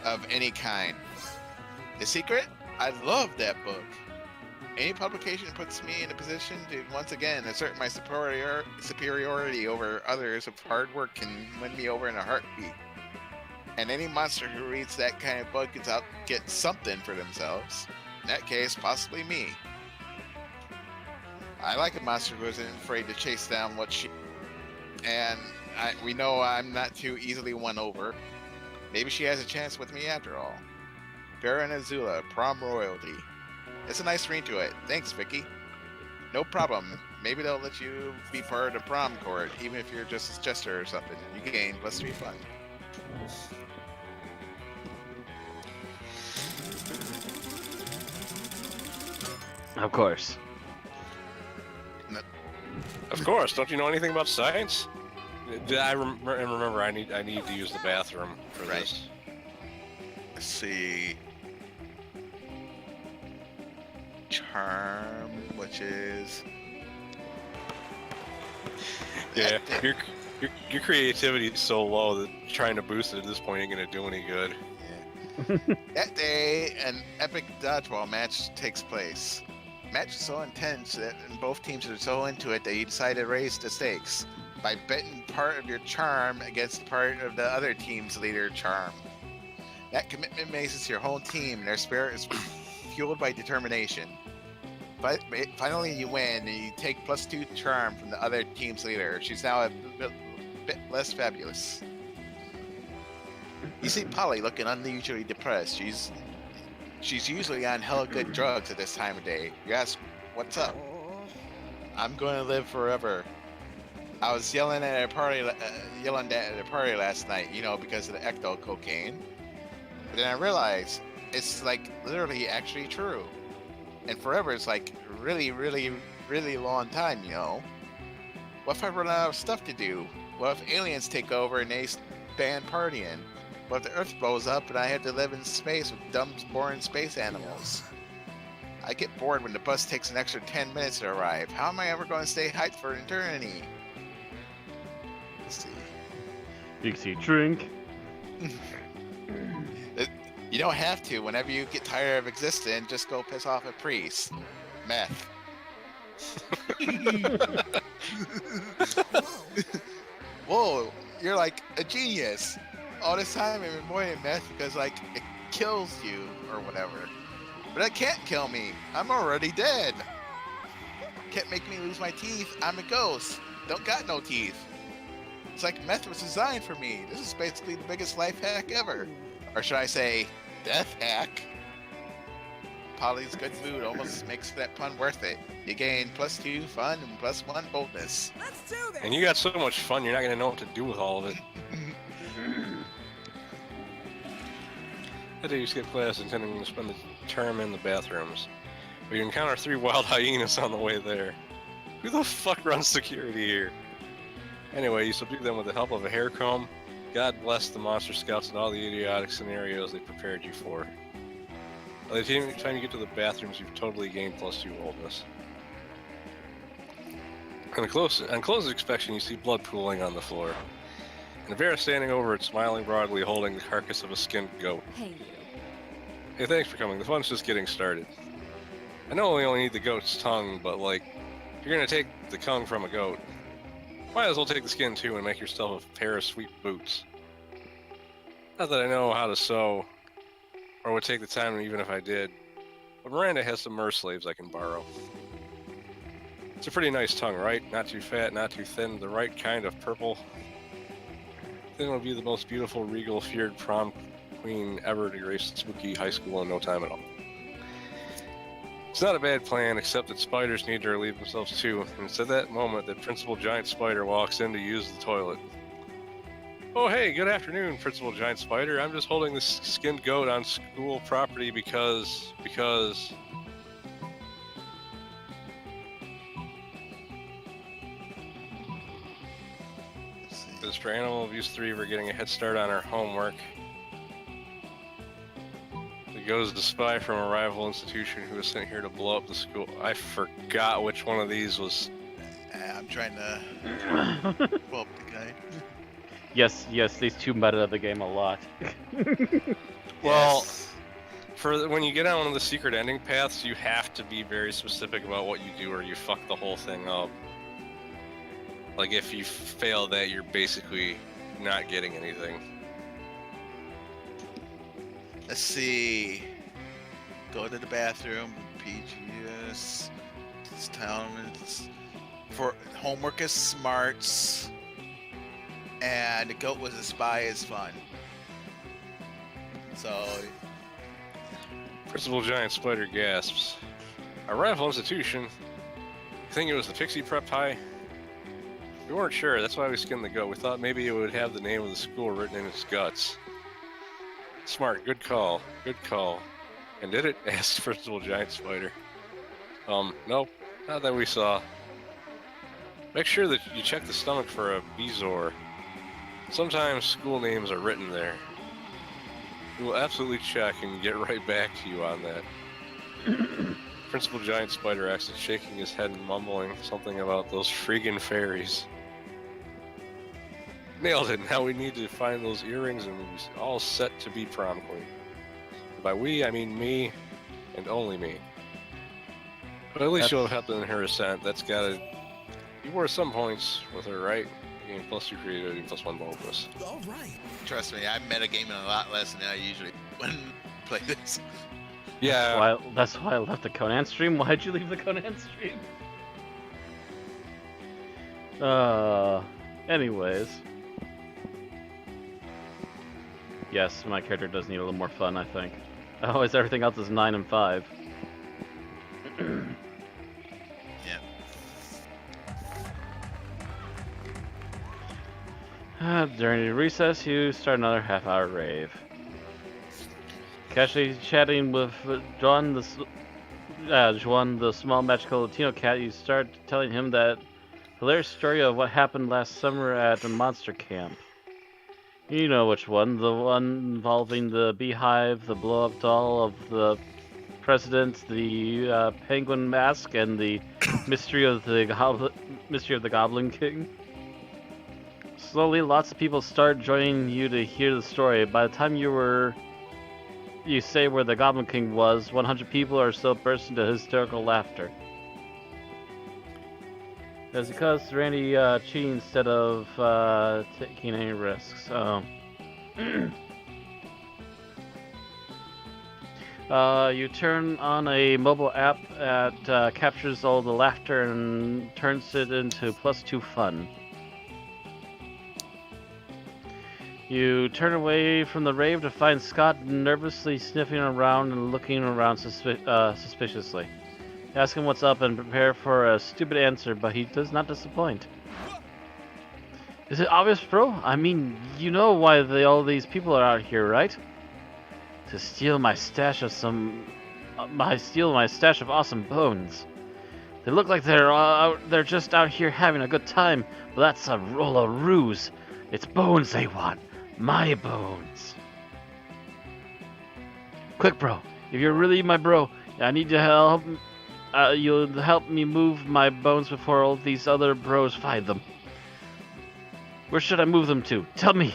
[SPEAKER 3] of any kind. The Secret? I love that book. Any publication puts me in a position to once again assert my superiority over others of hard work can win me over in a heartbeat. And any monster who reads that kind of book gets something for themselves. In that case, possibly me. I like a monster who isn't afraid to chase down what she. And we know I'm not too easily won over. Maybe she has a chance with me after all. Baron Azula, prom royalty. It's a nice ring to it. Thanks, Vicky. No problem. Maybe they'll let you be part of the prom court, even if you're just a jester or something. You gain +3 fun.
[SPEAKER 1] Of course.
[SPEAKER 2] Of course. Don't you know anything about science? Remember, I need to use the bathroom for
[SPEAKER 3] Right.
[SPEAKER 2] this.
[SPEAKER 3] Let's see. Charm, which is.
[SPEAKER 2] Yeah, your creativity is so low that trying to boost it at this point ain't gonna do any good.
[SPEAKER 3] Yeah. That day, an epic dodgeball match takes place. Match is so intense that and both teams are so into it that you decide to raise the stakes by betting part of your charm against part of the other team's leader charm. That commitment makes your whole team, and their spirit is fueled by determination. But finally, you win, and you take +2 charm from the other team's leader. She's now a bit less fabulous. You see Polly looking unusually depressed. She's usually on hella good drugs at this time of day. You ask, what's up? I'm going to live forever. I was yelling at a party last night, because of the ecto cocaine. But then I realized it's like literally actually true. And forever is like really, really, really long time, What if I run out of stuff to do? What if aliens take over and they ban partying? What if the Earth blows up and I have to live in space with dumb, boring space animals? I get bored when the bus takes an extra 10 minutes to arrive. How am I ever going to stay hyped for eternity? Let's see.
[SPEAKER 1] You can see drink.
[SPEAKER 3] You don't have to. Whenever you get tired of existing, just go piss off a priest. Meth. Whoa, you're like a genius. All this time I've been avoiding meth because it kills you or whatever. But it can't kill me. I'm already dead. Can't make me lose my teeth. I'm a ghost. Don't got no teeth. It's like meth was designed for me. This is basically the biggest life hack ever. Or should I say, death hack? Polly's good mood almost makes that pun worth it. You gain +2 fun and +1 boldness.
[SPEAKER 4] Let's do this.
[SPEAKER 2] And you got so much fun, you're not gonna know what to do with all of it. That day you skip class intending to spend the term in the bathrooms. But you encounter 3 wild hyenas on the way there. Who the fuck runs security here? Anyway, you subdue them with the help of a hair comb. God bless the monster scouts and all the idiotic scenarios they prepared you for. By the time you get to the bathrooms, you've totally gained +2 boldness. On close inspection, you see blood pooling on the floor. And a bear standing over it, smiling broadly, holding the carcass of a skinned goat.
[SPEAKER 5] Hey, you.
[SPEAKER 2] Hey, thanks for coming. The fun's just getting started. I know we only need the goat's tongue, but if you're gonna take the tongue from a goat, might as well take the skin too and make yourself a pair of sweet boots. Not that I know how to sew, or would take the time even if I did, but Miranda has some mer slaves I can borrow. It's a pretty nice tongue, right? Not too fat, not too thin, the right kind of purple. Then it'll be the most beautiful, regal, feared prom queen ever to grace spooky high school in no time at all. It's not a bad plan, except that spiders need to relieve themselves too, and it's at that moment that Principal Giant Spider walks in to use the toilet. Oh hey, good afternoon, Principal Giant Spider. I'm just holding this skinned goat on school property because... This for Animal Abuse 3, we're getting a head start on our homework. It goes to spy from a rival institution who was sent here to blow up the school. I forgot which one of these was.
[SPEAKER 3] I'm trying to pull up the guy.
[SPEAKER 1] Yes, these two meta the game a lot.
[SPEAKER 2] Well,
[SPEAKER 3] Yes.
[SPEAKER 2] for when you get on one of the secret ending paths, you have to be very specific about what you do or you fuck the whole thing up. Like, if you fail that, you're basically not getting anything.
[SPEAKER 3] Let's see. Go to the bathroom. PGS. Let's tell him it's for homework is smarts, and the goat was a spy is fun. So,
[SPEAKER 2] Principal Giant Spider gasps. A rival institution? You think it was the Pixie Prep High? We weren't sure, that's why we skinned the goat. We thought maybe it would have the name of the school written in its guts. Smart, good call, good call. And did it? Asked Principal Giant Spider. Nope, not that we saw. Make sure that you check the stomach for a Bezoar. Sometimes school names are written there. We will absolutely check and get right back to you on that. Principal Giant Spider acted, shaking his head and mumbling something about those friggin' fairies. Nailed it. Now we need to find those earrings and we're all set to be prom queen. And by we, I mean me and only me. But at least you'll have helped in her ascent. That's gotta... You wore some points with her, right? You gained +2 creativity, +1 bonus.
[SPEAKER 7] All right.
[SPEAKER 3] trust me, I'm metagaming a lot less than I usually when play this.
[SPEAKER 2] Yeah.
[SPEAKER 1] That's why I left the Conan stream. Why'd you leave the Conan stream? Anyways. Yes, my character does need a little more fun, I think. Otherwise, everything else is 9 and 5. During the recess, you start another half-hour rave. Casually chatting with Juan, the small magical Latino cat, you start telling him that hilarious story of what happened last summer at the Monster Camp. You know which one, the one involving the beehive, the blow-up doll of the president, the penguin mask, and the mystery of the Goblin King. Slowly, lots of people start joining you to hear the story. By the time you say where the Goblin King was, 100 people or so burst into hysterical laughter. That's because Randy cheating instead of taking any risks. You turn on a mobile app that captures all the laughter and turns it into +2 fun. You turn away from the rave to find Scott nervously sniffing around and looking around suspiciously. You ask him what's up and prepare for a stupid answer, but he does not disappoint. Is it obvious, bro? I mean, you know why all these people are out here, right? To steal my stash of my stash of awesome bones. They look like they're just out here having a good time, but that's a roll of ruse. It's bones they want. My bones. Quick, bro. If you're really my bro, I need to help. You'll help me move my bones before all these other bros find them. Where should I move them to? Tell me.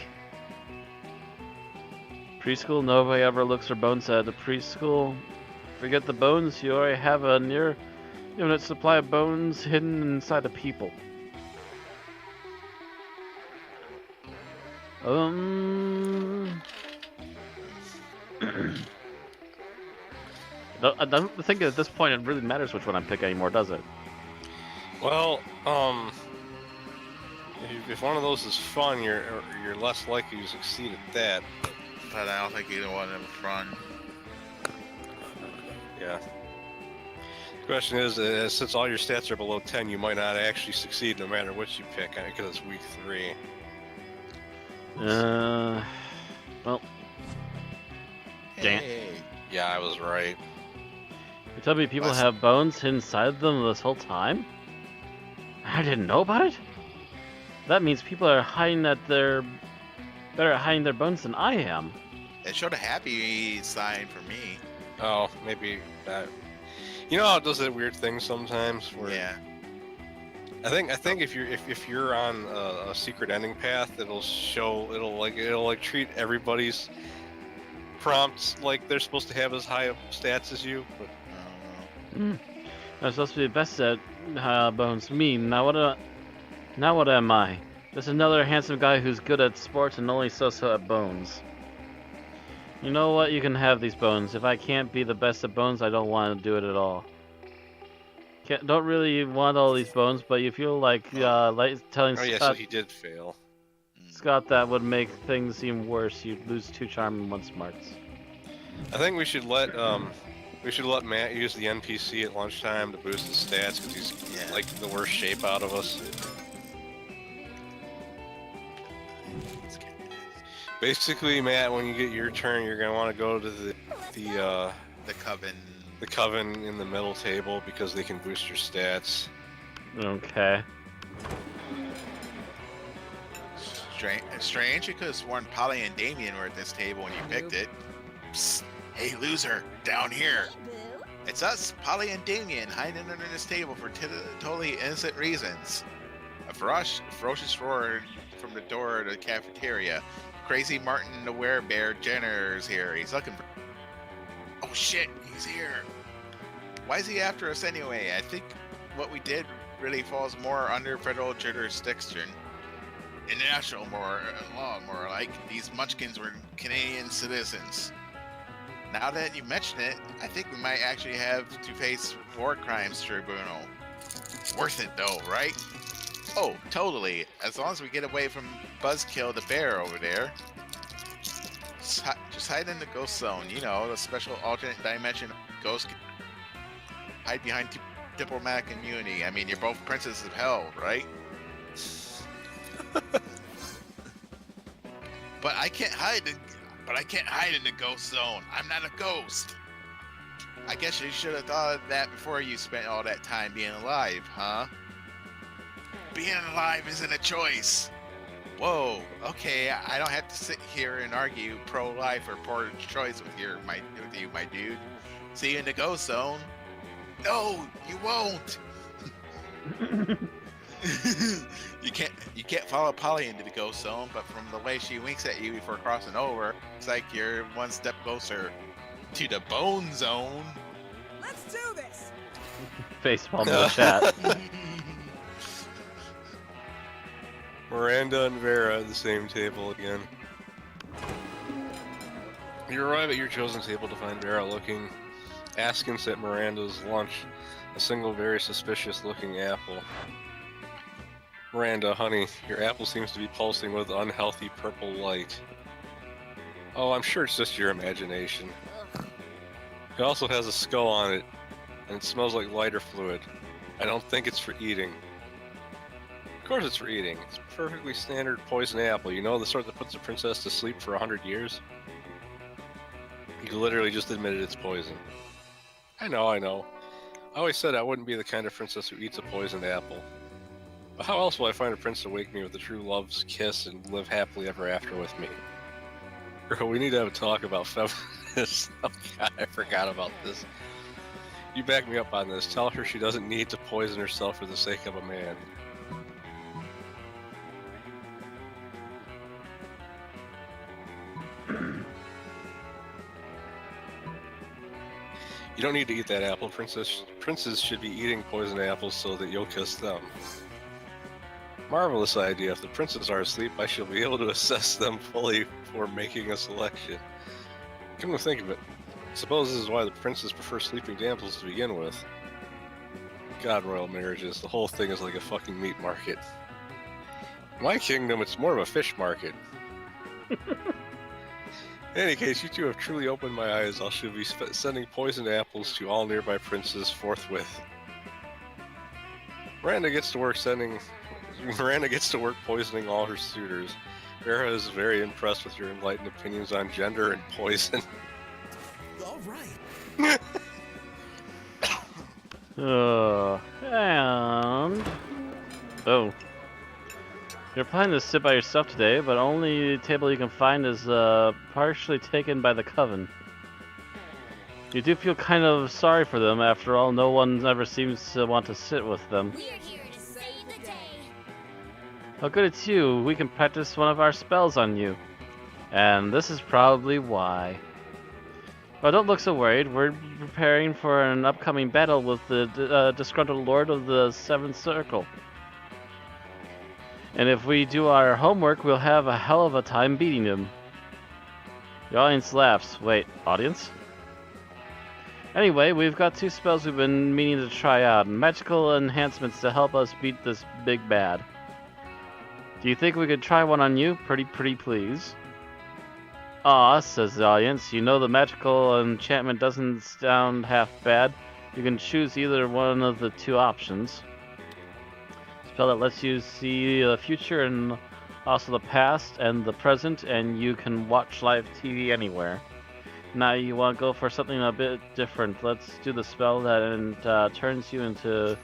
[SPEAKER 1] Preschool? Nobody ever looks for bones at the preschool. Forget the bones. You already have a near infinite supply of bones hidden inside the people. I don't think at this point it really matters which one I pick anymore, does it?
[SPEAKER 2] Well, if one of those is fun, you're less likely to succeed at that.
[SPEAKER 3] But I don't think either one of them is fun.
[SPEAKER 2] Yeah. The question is, since all your stats are below 10, you might not actually succeed no matter what you pick, because it's week 3.
[SPEAKER 1] Well. Damn.
[SPEAKER 3] Hey.
[SPEAKER 2] Yeah, I was right.
[SPEAKER 1] You tell me people have bones inside them this whole time? I didn't know about it? That means people are better at hiding their bones than I am.
[SPEAKER 3] It showed a happy sign for me.
[SPEAKER 2] Oh, maybe that. You know how it does that weird thing sometimes? Where
[SPEAKER 3] Yeah.
[SPEAKER 2] I think if you're on a secret ending path, it'll treat everybody's prompts like they're supposed to have as high of stats as you. But
[SPEAKER 3] I don't know.
[SPEAKER 1] I'm supposed to be the best at bones. Me. Now what am I? Just another handsome guy who's good at sports and only so-so at bones. You know what? You can have these bones. If I can't be the best at bones, I don't want to do it at all. don't really want all these bones, but you feel like telling
[SPEAKER 2] Oh yeah, so he did fail.
[SPEAKER 1] Scott that would make things seem worse. You'd lose 2 charm and 1 smarts.
[SPEAKER 2] I think we should let Matt use the NPC at lunchtime to boost his stats because he's like the worst shape out of us. Basically, Matt, when you get your turn, you're gonna want to go to
[SPEAKER 3] The coven.
[SPEAKER 2] the coven in the middle table because they can boost your stats.
[SPEAKER 1] Okay.
[SPEAKER 3] Strange. You could have sworn Polly and Damien were at this table when you picked it. Psst. Hey, loser, down here.
[SPEAKER 6] Boo.
[SPEAKER 3] It's us, Polly and Damien, hiding under this table for totally innocent reasons. A ferocious roar from the door of the cafeteria. Crazy Martin the Werebear Jenner is here. He's looking for... Oh shit, he's here. Why is he after us anyway? I think what we did really falls more under federal jurisdiction. International law, more like. These munchkins were Canadian citizens. Now that you mention it, I think we might actually have to face war crimes tribunal. Worth it though, right? Oh, totally. As long as we get away from Buzzkill the bear over there. Just hide in the ghost zone. You know, the special alternate dimension ghost. Hide behind diplomatic immunity. I mean, you're both princesses of hell, right? But I can't hide in the ghost zone. I'm not a ghost. I guess you should have thought of that before you spent all that time being alive, huh? Being alive isn't a choice. Whoa, okay, I don't have to sit here and argue pro-life or pro-choice with you, my dude. See you in the ghost zone. No, you won't. You can't follow Polly into the ghost zone, but from the way she winks at you before crossing over, it's like you're one step closer to the bone zone.
[SPEAKER 4] Let's do this.
[SPEAKER 1] Facepalm in the chat.
[SPEAKER 2] Miranda and Vera at the same table again. You arrive at your chosen table to find Vera looking askance at Miranda's lunch, a single very suspicious-looking apple. Miranda, honey, your apple seems to be pulsing with unhealthy purple light. Oh, I'm sure it's just your imagination. It also has a skull on it, and it smells like lighter fluid. I don't think it's for eating. Of course it's for eating. It's a perfectly standard poison apple. You know, the sort that puts a princess to sleep for 100 years? You literally just admitted it's poison. I know. I always said I wouldn't be the kind of princess who eats a poisoned apple. But how else will I find a prince to wake me with a true love's kiss and live happily ever after with me? Girl, we need to have a talk about feminists. Oh god, I forgot about this. You back me up on this. Tell her she doesn't need to poison herself for the sake of a man. You don't need to eat that apple, princess. Princes should be eating poisoned apples so that you'll kiss them. Marvelous idea. If the princes are asleep, I shall be able to assess them fully before making a selection. Come to think of it, suppose this is why the princes prefer sleeping damsels to begin with. God, royal marriages, the whole thing is like a fucking meat market. In my kingdom, it's more of a fish market. In any case, you two have truly opened my eyes. I shall be sending poisoned apples to all nearby princes forthwith. Miranda gets to work poisoning all her suitors. Vera is very impressed with your enlightened opinions on gender and poison.
[SPEAKER 4] All right.
[SPEAKER 1] And... Oh. You're planning to sit by yourself today, but only table you can find is partially taken by the coven. You do feel kind of sorry for them. After all, no one ever seems to want to sit with them.
[SPEAKER 6] We're here to save the day.
[SPEAKER 1] How good it's you. We can practice one of our spells on you. And this is probably why. Well, don't look so worried. We're preparing for an upcoming battle with the disgruntled Lord of the Seventh Circle. And if we do our homework, we'll have a hell of a time beating him. The audience laughs. Wait, audience? Anyway, we've got 2 spells we've been meaning to try out. Magical enhancements to help us beat this big bad. Do you think we could try one on you? Pretty please. Aw, says the audience. You know the magical enchantment doesn't sound half bad. You can choose either one of the 2 options. Spell that lets you see the future and also the past and the present, and you can watch live TV anywhere. Now you want to go for something a bit different. Let's do the spell that turns you into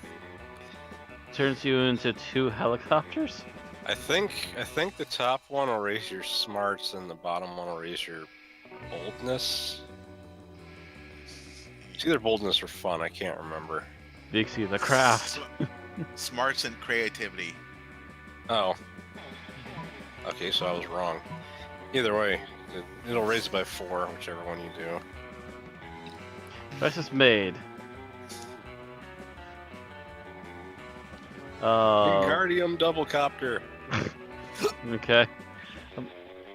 [SPEAKER 1] 2 helicopters.
[SPEAKER 2] I think the top one will raise your smarts and the bottom one will raise your boldness. It's either boldness or fun, I can't remember.
[SPEAKER 1] Dixie the craft.
[SPEAKER 3] Smarts and creativity.
[SPEAKER 2] Oh. Okay, so I was wrong. Either way, it'll raise it by 4, whichever one you do.
[SPEAKER 1] Choice is made.
[SPEAKER 2] Wingardium double copter.
[SPEAKER 1] Okay. I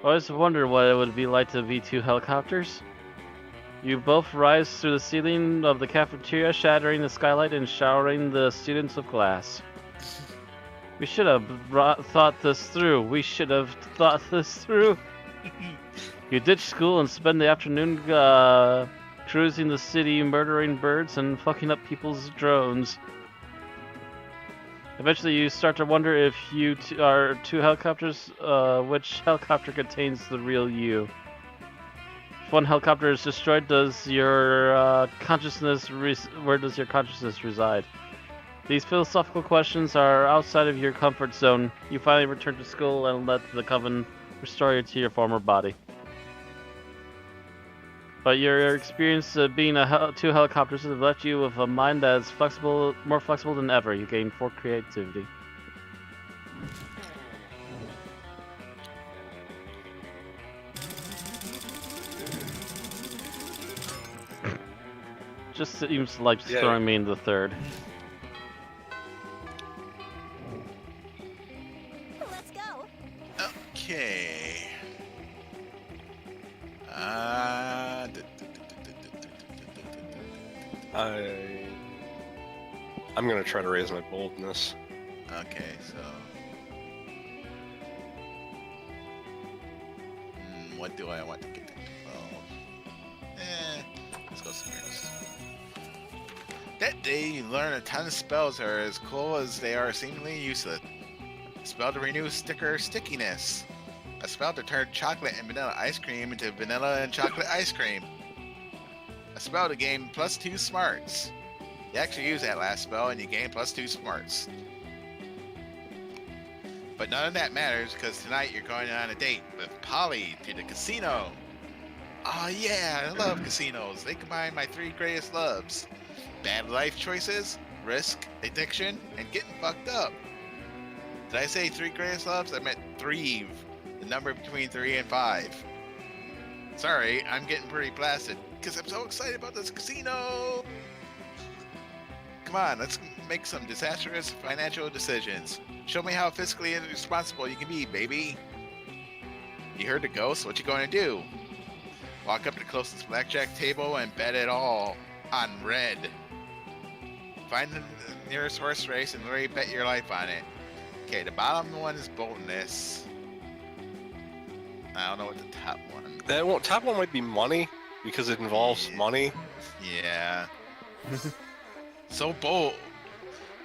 [SPEAKER 1] always wondered what it would be like to be 2 helicopters. You both rise through the ceiling of the cafeteria, shattering the skylight and showering the students with glass. We should have thought this through. You ditch school and spend the afternoon cruising the city, murdering birds and fucking up people's drones. Eventually you start to wonder if you are 2 helicopters, which helicopter contains the real you. If one helicopter is destroyed, where does your consciousness reside? These philosophical questions are outside of your comfort zone. You finally return to school and let the coven restore you to your former body. But your experience being 2 helicopters has left you with a mind that is more flexible than ever. You gain 4 creativity. Just seems like throwing me in the 3rd.
[SPEAKER 6] Let's go.
[SPEAKER 3] Okay.
[SPEAKER 2] I'm gonna try to raise my boldness.
[SPEAKER 3] Okay, so. What do I want to get? Let's go spirits. That day, you learn a ton of spells are as cool as they are seemingly useless. A spell to renew sticker stickiness. A spell to turn chocolate and vanilla ice cream into vanilla and chocolate ice cream. A spell to gain +2 smarts. You actually use that last spell and you gain +2 smarts. But none of that matters because tonight you're going on a date with Polly to the casino. Oh yeah, I love casinos. They combine my 3 greatest loves. Bad life choices, risk, addiction, and getting fucked up. Did I say 3 greatest loves? I meant 3, the number between 3 and 5. Sorry, I'm getting pretty blasted because I'm so excited about this casino. Come on, let's make some disastrous financial decisions. Show me how fiscally irresponsible you can be, baby. You heard the ghost? What you going to do? Walk up to the closest blackjack table and bet it all on red. Find the nearest horse race and really bet your life on it. Okay, the bottom one is boldness. I don't know what the top one.
[SPEAKER 2] That top one might be money because it involves money.
[SPEAKER 3] Yeah. So bold.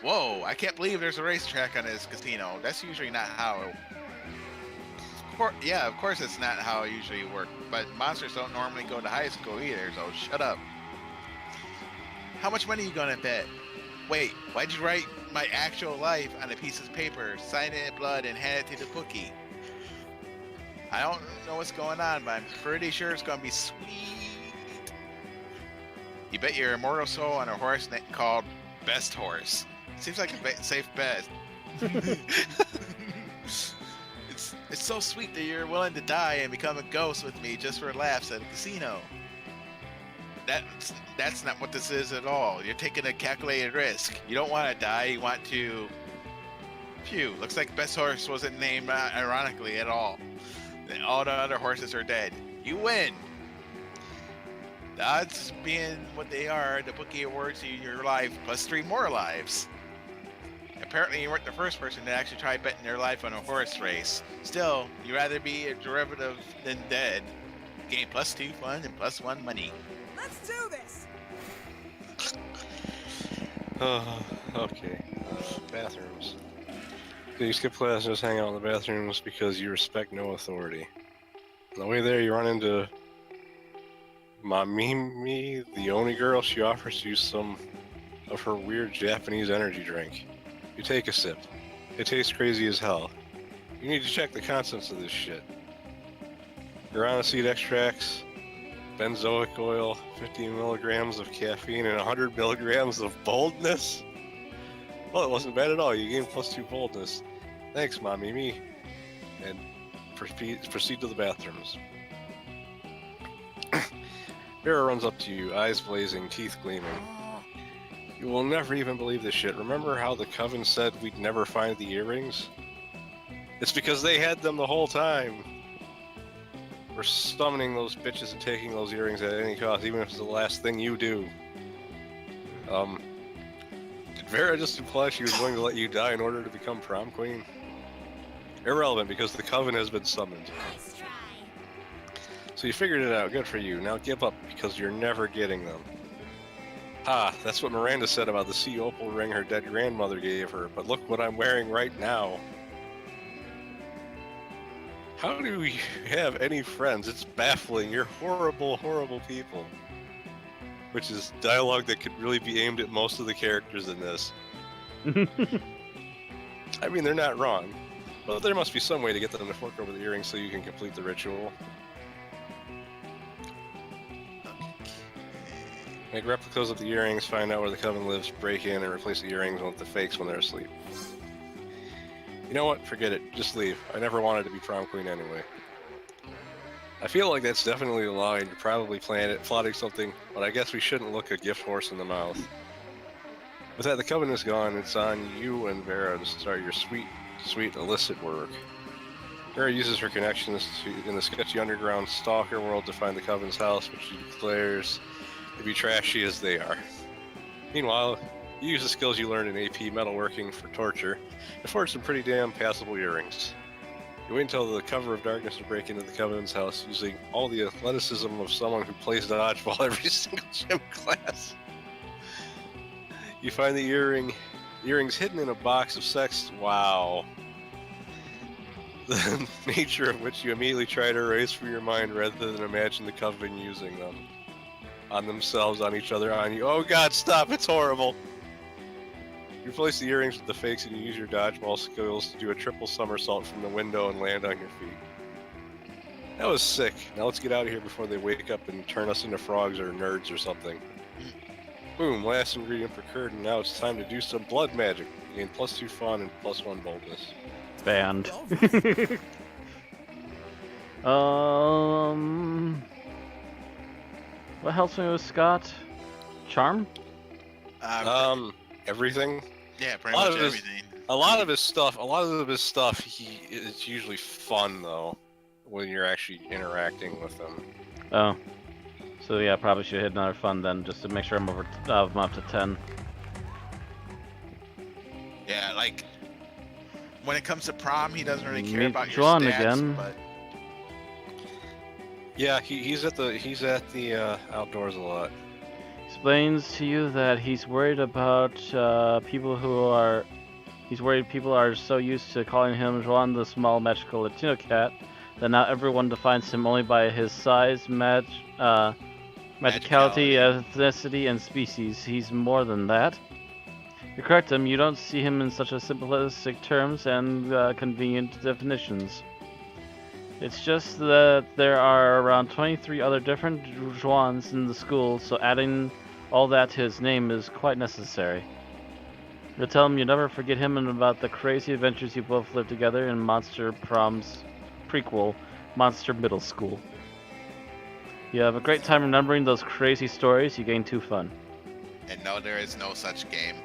[SPEAKER 3] Whoa, I can't believe there's a racetrack on this casino. That's usually not how it... Of course it's not how it usually works, but monsters don't normally go to high school either, so shut up. How much money are you gonna bet? Wait, why'd you write my actual life on a piece of paper, sign it in blood, and hand it to the bookie? I don't know what's going on, but I'm pretty sure it's gonna be sweet. You bet your immortal soul on a horse called Best Horse. Seems like a safe bet. It's so sweet that you're willing to die and become a ghost with me just for laughs at a casino. That's not what this is at all. You're taking a calculated risk. You don't want to die, you want to... Phew, looks like Best Horse wasn't named ironically at all. All the other horses are dead. You win! The odds being what they are, the bookie awards you your life plus 3 more lives. Apparently, you weren't the first person to actually try betting their life on a horse race. Still, you'd rather be a derivative than dead. Gain plus 2 fun and plus 1 money.
[SPEAKER 4] Let's do this.
[SPEAKER 2] Okay. Bathrooms. So you skip class and just hang out in the bathrooms because you respect no authority. On the way there, you run into Mamimi, the only girl. She offers you some of her weird Japanese energy drink. You take a sip. It tastes crazy as hell. You need to check the contents of this shit. Guarana seed extracts, benzoic oil, 50 milligrams of caffeine, and 100 milligrams of boldness. Well, it wasn't bad at all. You gained plus 2 boldness. Thanks, Mamimi. And proceed to the bathrooms. Vera runs up to you, eyes blazing, teeth gleaming. You will never even believe this shit. Remember how the Coven said we'd never find the earrings? It's because they had them the whole time. We're summoning those bitches and taking those earrings at any cost, even if it's the last thing you do. Did Vera just imply she was willing to let you die in order to become prom queen? Irrelevant, because the Coven has been summoned.
[SPEAKER 6] Nice try.
[SPEAKER 2] So you figured it out, good for you. Now give up, because you're never getting them. Ah, that's what Miranda said about the sea opal ring her dead grandmother gave her, but look what I'm wearing right now. How do we have any friends? It's baffling. You're horrible, horrible people. Which is dialogue that could really be aimed at most of the characters in this. I mean, they're not wrong, but there must be some way to get them to fork over the earrings so you can complete the ritual. Make replicas of the earrings, find out where the Coven lives, break in, and replace the earrings with the fakes when they're asleep. You know what? Forget it. Just leave. I never wanted to be prom queen anyway. I feel like that's definitely a lie. You're probably plotting something, but I guess we shouldn't look a gift horse in the mouth. With that, the Coven is gone. It's on you and Vera to start your sweet, sweet illicit work. Vera uses her connections in the sketchy underground stalker world to find the Coven's house, which she declares to be trashy as they are. Meanwhile, you use the skills you learned in AP metalworking for torture and forge some pretty damn passable earrings. You wait until the cover of darkness to break into the Covenant's house using all the athleticism of someone who plays dodgeball every single gym class. You find the earrings hidden in a box of sex. Wow. The nature of which you immediately try to erase from your mind rather than imagine the Coven using them. On themselves, on each other, on you. Oh god, stop, it's horrible! You replace the earrings with the fakes and you use your dodgeball skills to do a triple somersault from the window and land on your feet. That was sick. Now let's get out of here before they wake up and turn us into frogs or nerds or something. Boom, last ingredient procured, and now it's time to do some blood magic. You gain plus 2 fun and plus 1 boldness.
[SPEAKER 1] Banned. What helps me with Scott? Charm?
[SPEAKER 2] Everything.
[SPEAKER 3] Yeah, pretty much everything.
[SPEAKER 2] A lot of his stuff, it's usually fun though, when you're actually interacting with them.
[SPEAKER 1] Oh. So yeah, probably should hit another fun then, just to make sure I'm up to 10.
[SPEAKER 3] Yeah, like when it comes to prom, he doesn't really care about your
[SPEAKER 1] Juan
[SPEAKER 3] stats,
[SPEAKER 1] again.
[SPEAKER 3] but
[SPEAKER 2] Yeah, he's at the outdoors a lot.
[SPEAKER 1] Explains to you that he's worried about people are so used to calling him Juan the small magical Latino cat that now everyone defines him only by his size, magicality, ethnicity, and species. He's more than that. You correct him, you don't see him in such a simplistic terms and convenient definitions. It's just that there are around 23 other different Juans in the school, so adding all that to his name is quite necessary. You'll tell him you never forget him and about the crazy adventures you both lived together in Monster Prom's prequel, Monster Middle School. You have a great time remembering those crazy stories, you gain 2 fun.
[SPEAKER 3] and no, there is no such game.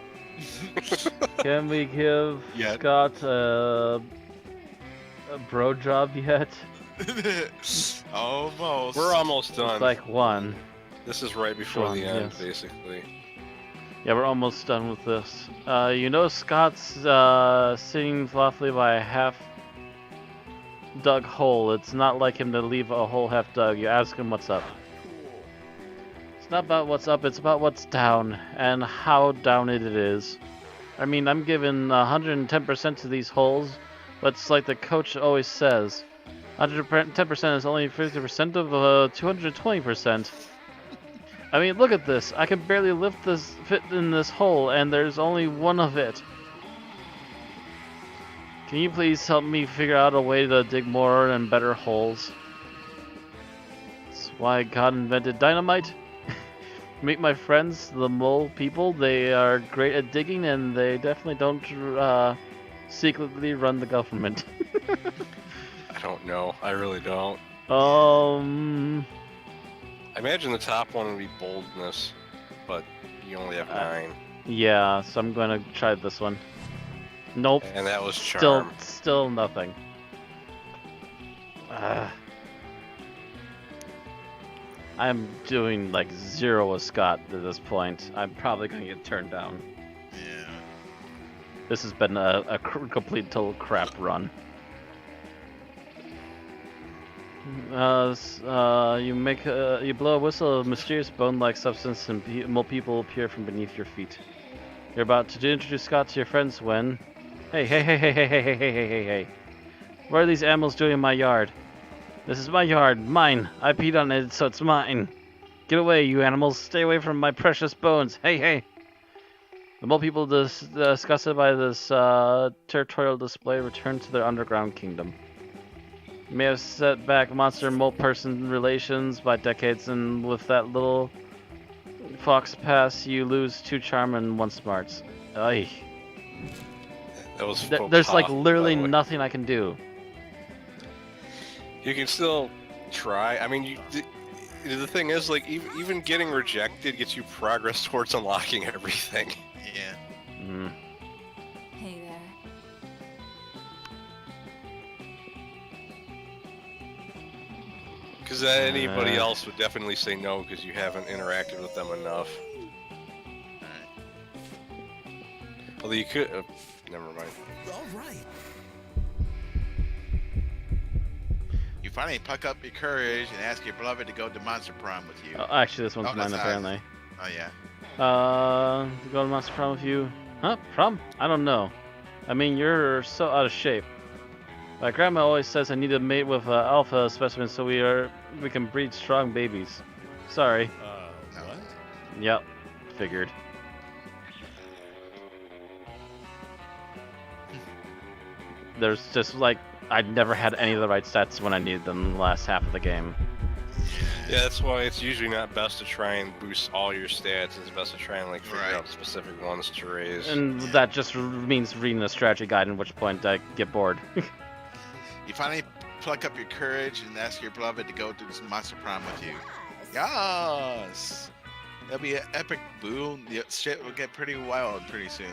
[SPEAKER 1] Can we give Scott a bro job yet?
[SPEAKER 3] Almost.
[SPEAKER 2] We're almost done.
[SPEAKER 1] It's like 1.
[SPEAKER 2] This is right before
[SPEAKER 1] Sean,
[SPEAKER 2] the end,
[SPEAKER 1] yes.
[SPEAKER 2] basically.
[SPEAKER 1] Yeah, we're almost done with this. You know Scott's sitting thoughtfully by a half-dug hole. It's not like him to leave a hole half-dug. You ask him what's up. It's not about what's up, it's about what's down, and how down it is. I mean, I'm giving 110% to these holes, but it's like the coach always says. 110% is only 50% of 220%. I mean, look at this. I can barely fit in this hole, and there's only one of it. Can you please help me figure out a way to dig more and better holes? That's why God invented dynamite. Meet my friends, the mole people. They are great at digging, and they definitely don't secretly run the government.
[SPEAKER 2] I don't know. I really don't. I imagine the top one would be boldness, but you only have 9.
[SPEAKER 1] Yeah, so I'm gonna try this one. Nope.
[SPEAKER 2] And that was charm.
[SPEAKER 1] Still nothing. I'm doing like 0 with Scott at this point. I'm probably gonna get turned down.
[SPEAKER 3] Yeah.
[SPEAKER 1] This has been a complete total crap run. You blow a whistle, a mysterious bone-like substance, and more people appear from beneath your feet. You're about to introduce Scott to your friends when... Hey. What are these animals doing in my yard? This is my yard, mine. I peed on it, so it's mine. Get away, you animals. Stay away from my precious bones. Hey. The mole people disgusted by this territorial display return to their underground kingdom. You may have set back monster-mole person relations by decades, and with that little fox pass, you lose 2 charm and 1 smarts. Ay.
[SPEAKER 2] That was
[SPEAKER 1] There's like
[SPEAKER 2] by
[SPEAKER 1] literally
[SPEAKER 2] the way.
[SPEAKER 1] nothing I can do.
[SPEAKER 2] You can still try. I mean, the thing is, like, even getting rejected gets you progress towards unlocking everything.
[SPEAKER 3] Yeah.
[SPEAKER 5] Hey there.
[SPEAKER 2] Because anybody else would definitely say no because you haven't interacted with them enough.
[SPEAKER 3] Alright.
[SPEAKER 2] Although you could... never mind.
[SPEAKER 4] All right.
[SPEAKER 3] You finally pluck up your courage and ask your beloved to go to Monster Prom with you.
[SPEAKER 1] Oh, actually, this one's
[SPEAKER 3] Oh, that's
[SPEAKER 1] mine,
[SPEAKER 3] ours.
[SPEAKER 1] apparently.
[SPEAKER 3] Oh yeah.
[SPEAKER 1] Go to Monster Prom with you. Huh? Prom? I don't know. I mean, you're so out of shape. My grandma always says I need to mate with alpha specimens so we can breed strong babies. Sorry.
[SPEAKER 3] What?
[SPEAKER 1] Yep. Figured. There's just like I never had any of the right stats when I needed them in the last half of the game.
[SPEAKER 2] Yeah, that's why it's usually not best to try and boost all your stats. It's best to try and, like, figure
[SPEAKER 3] Right.
[SPEAKER 2] out specific ones to raise.
[SPEAKER 1] And that just means reading the strategy guide, at which point I get bored.
[SPEAKER 3] You finally pluck up your courage and ask your beloved to go to this Monster Prom with you. Yes! That'll be an epic boom. The shit will get pretty wild pretty soon.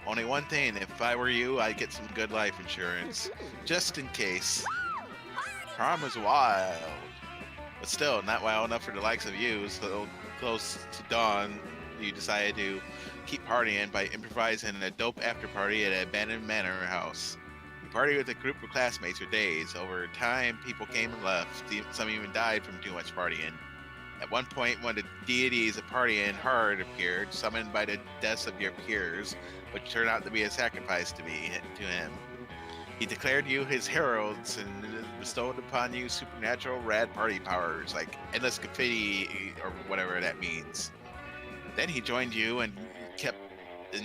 [SPEAKER 3] Only one thing, if I were you, I'd get some good life insurance. Just in case. Prom is wild. But still, not wild enough for the likes of you, so close to dawn, you decided to keep partying by improvising a dope after party at an abandoned manor house. You partied with a group of classmates for days. Over time, people came and left. Some even died from too much partying. At one point, one of the deities of partying hard appeared, summoned by the deaths of your peers, which turned out to be a sacrifice to him. He declared you his heralds and bestowed upon you supernatural rad party powers, like endless graffiti or whatever that means. Then he joined you and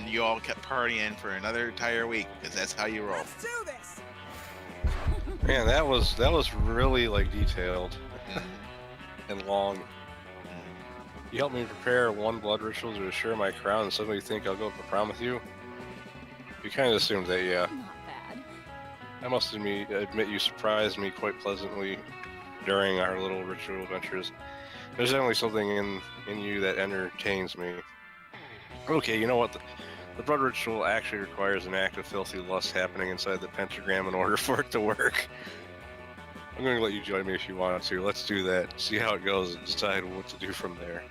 [SPEAKER 3] you all kept partying for another entire week, because that's how you roll.
[SPEAKER 4] Let's do this.
[SPEAKER 2] Man, that was really, like, detailed and long. You helped me prepare 1 blood ritual to assure my crown, and suddenly you think I'll go to prom with you? You kind of assumed that, yeah.
[SPEAKER 5] Not bad.
[SPEAKER 2] I must admit you surprised me quite pleasantly during our little ritual adventures. There's definitely something in you that entertains me. Okay, you know what? The blood ritual actually requires an act of filthy lust happening inside the pentagram in order for it to work. I'm going to let you join me if you want to. Let's do that. See how it goes and decide what to do from there.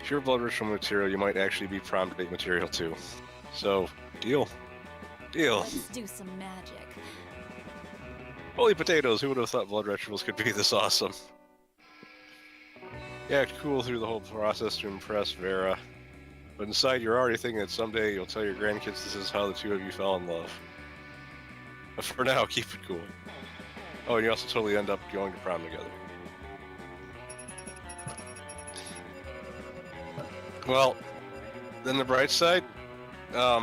[SPEAKER 2] If you're blood ritual material, you might actually be prom date material too. So, deal. Deal.
[SPEAKER 5] Let's do some magic.
[SPEAKER 2] Holy potatoes, who would have thought blood rituals could be this awesome? You act cool through the whole process to impress Vera. But inside you're already thinking that someday you'll tell your grandkids this is how the two of you fell in love. But for now, keep it cool. Oh, and you also totally end up going to prom together. Well, then the bright side,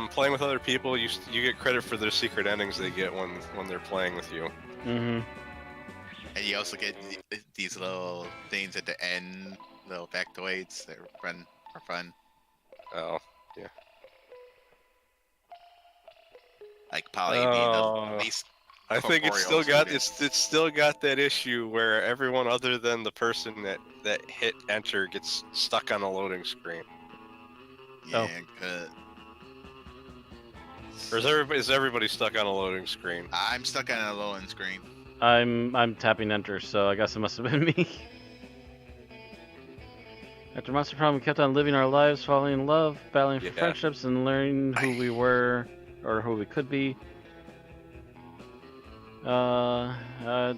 [SPEAKER 2] playing with other people, you get credit for their secret endings they get when they're playing with you.
[SPEAKER 1] Mm-hmm.
[SPEAKER 3] And you also get these little things at the end, little factoids that are fun.
[SPEAKER 2] Oh, yeah.
[SPEAKER 3] Like Polly being the least.
[SPEAKER 2] I think it's still
[SPEAKER 3] corporeal
[SPEAKER 2] got
[SPEAKER 3] student.
[SPEAKER 2] it's still got that issue where everyone other than the person that hit enter gets stuck on a loading screen.
[SPEAKER 3] Yeah, good.
[SPEAKER 2] Or is everybody stuck on a loading screen?
[SPEAKER 3] I'm stuck on a loading screen.
[SPEAKER 1] I'm tapping enter, so I guess it must have been me. After Monster Prom, we kept on living our lives, falling in love, battling for
[SPEAKER 2] Yeah.
[SPEAKER 1] friendships, and learning who we were or who we could be. You know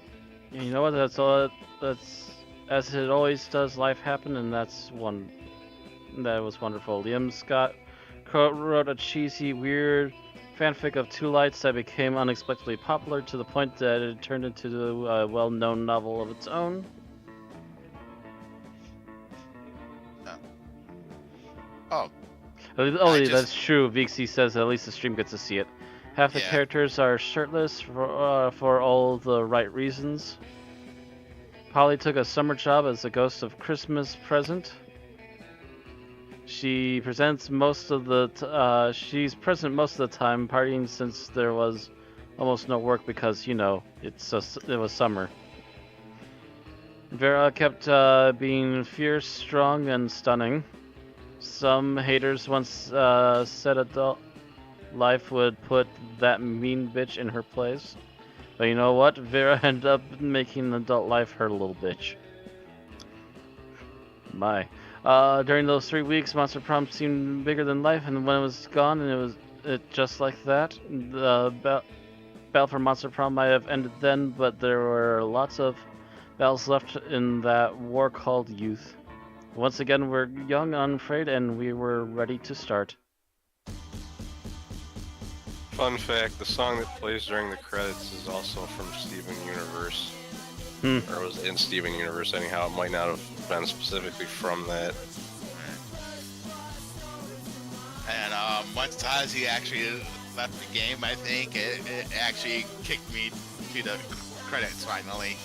[SPEAKER 1] what? That's all. That's as it always does. Life happened, and that was wonderful. Liam Scott wrote a cheesy, weird fanfic of two lights that became unexpectedly popular to the point that it turned into a well-known novel of its own.
[SPEAKER 3] Oh,
[SPEAKER 1] Oh,
[SPEAKER 3] I just-
[SPEAKER 1] that's true. Vixie says at least the stream gets to see it. Half the
[SPEAKER 3] Yeah.
[SPEAKER 1] characters are shirtless for all the right reasons. Polly took a summer job as a ghost of Christmas present. She's present most of the time partying since there was almost no work because it was summer. Vera kept being fierce, strong, and stunning. Some haters once said adult life would put that mean bitch in her place. But you know what? Vera ended up making adult life her little bitch. My. During those 3 weeks, Monster Prom seemed bigger than life, and when it was gone, and it just like that. The battle for Monster Prom might have ended then, but there were lots of battles left in that war called youth. Once again, we're young, unafraid, and we were ready to start.
[SPEAKER 2] Fun fact: the song that plays during the credits is also from Steven Universe, or was in Steven Universe. Anyhow, it might not have been specifically from that.
[SPEAKER 3] and once Ozzy actually left the game, I think it actually kicked me to the credits finally.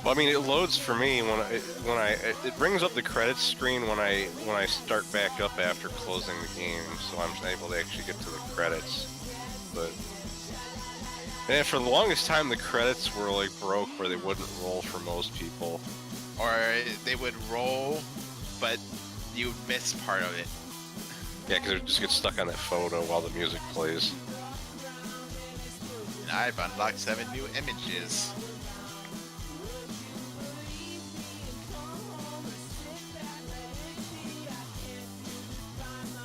[SPEAKER 2] Well, I mean, it loads for me it brings up the credits screen when I start back up after closing the game, so I'm able to actually get to the credits. But man, for the longest time, the credits were like broke, where they wouldn't roll for most people.
[SPEAKER 3] Or they would roll, but you miss part of it.
[SPEAKER 2] Yeah, because it just gets stuck on that photo while the music plays.
[SPEAKER 3] And I've unlocked 7 new images.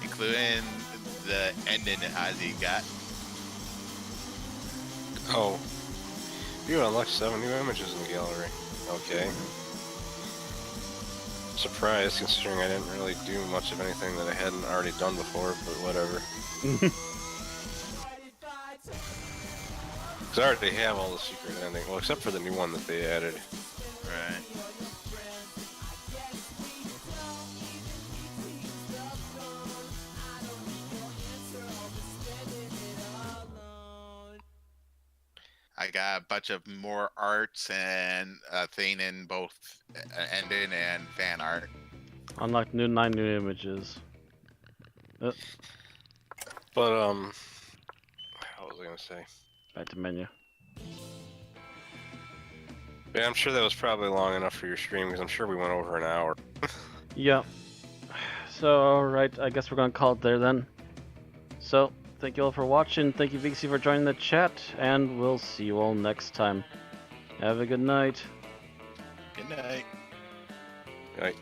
[SPEAKER 3] Including the ending that Ozzy got.
[SPEAKER 2] Oh, you unlocked 7 new images in the gallery. Okay. Surprised, considering I didn't really do much of anything that I hadn't already done before, but whatever. Because I already have all the secret ending, well, except for the new one that they added.
[SPEAKER 3] Right. I got a bunch of more arts and a thing in both ending and fan art.
[SPEAKER 1] Unlocked 9 new images.
[SPEAKER 2] But, what was I gonna say?
[SPEAKER 1] Back to menu.
[SPEAKER 2] Yeah, I'm sure that was probably long enough for your stream, because I'm sure we went over an hour.
[SPEAKER 1] Yeah. So, alright, I guess we're gonna call it there then. So, thank you all for watching, thank you Vixie for joining the chat, and we'll see you all next time. Have a good night.
[SPEAKER 3] Good night.
[SPEAKER 2] Right.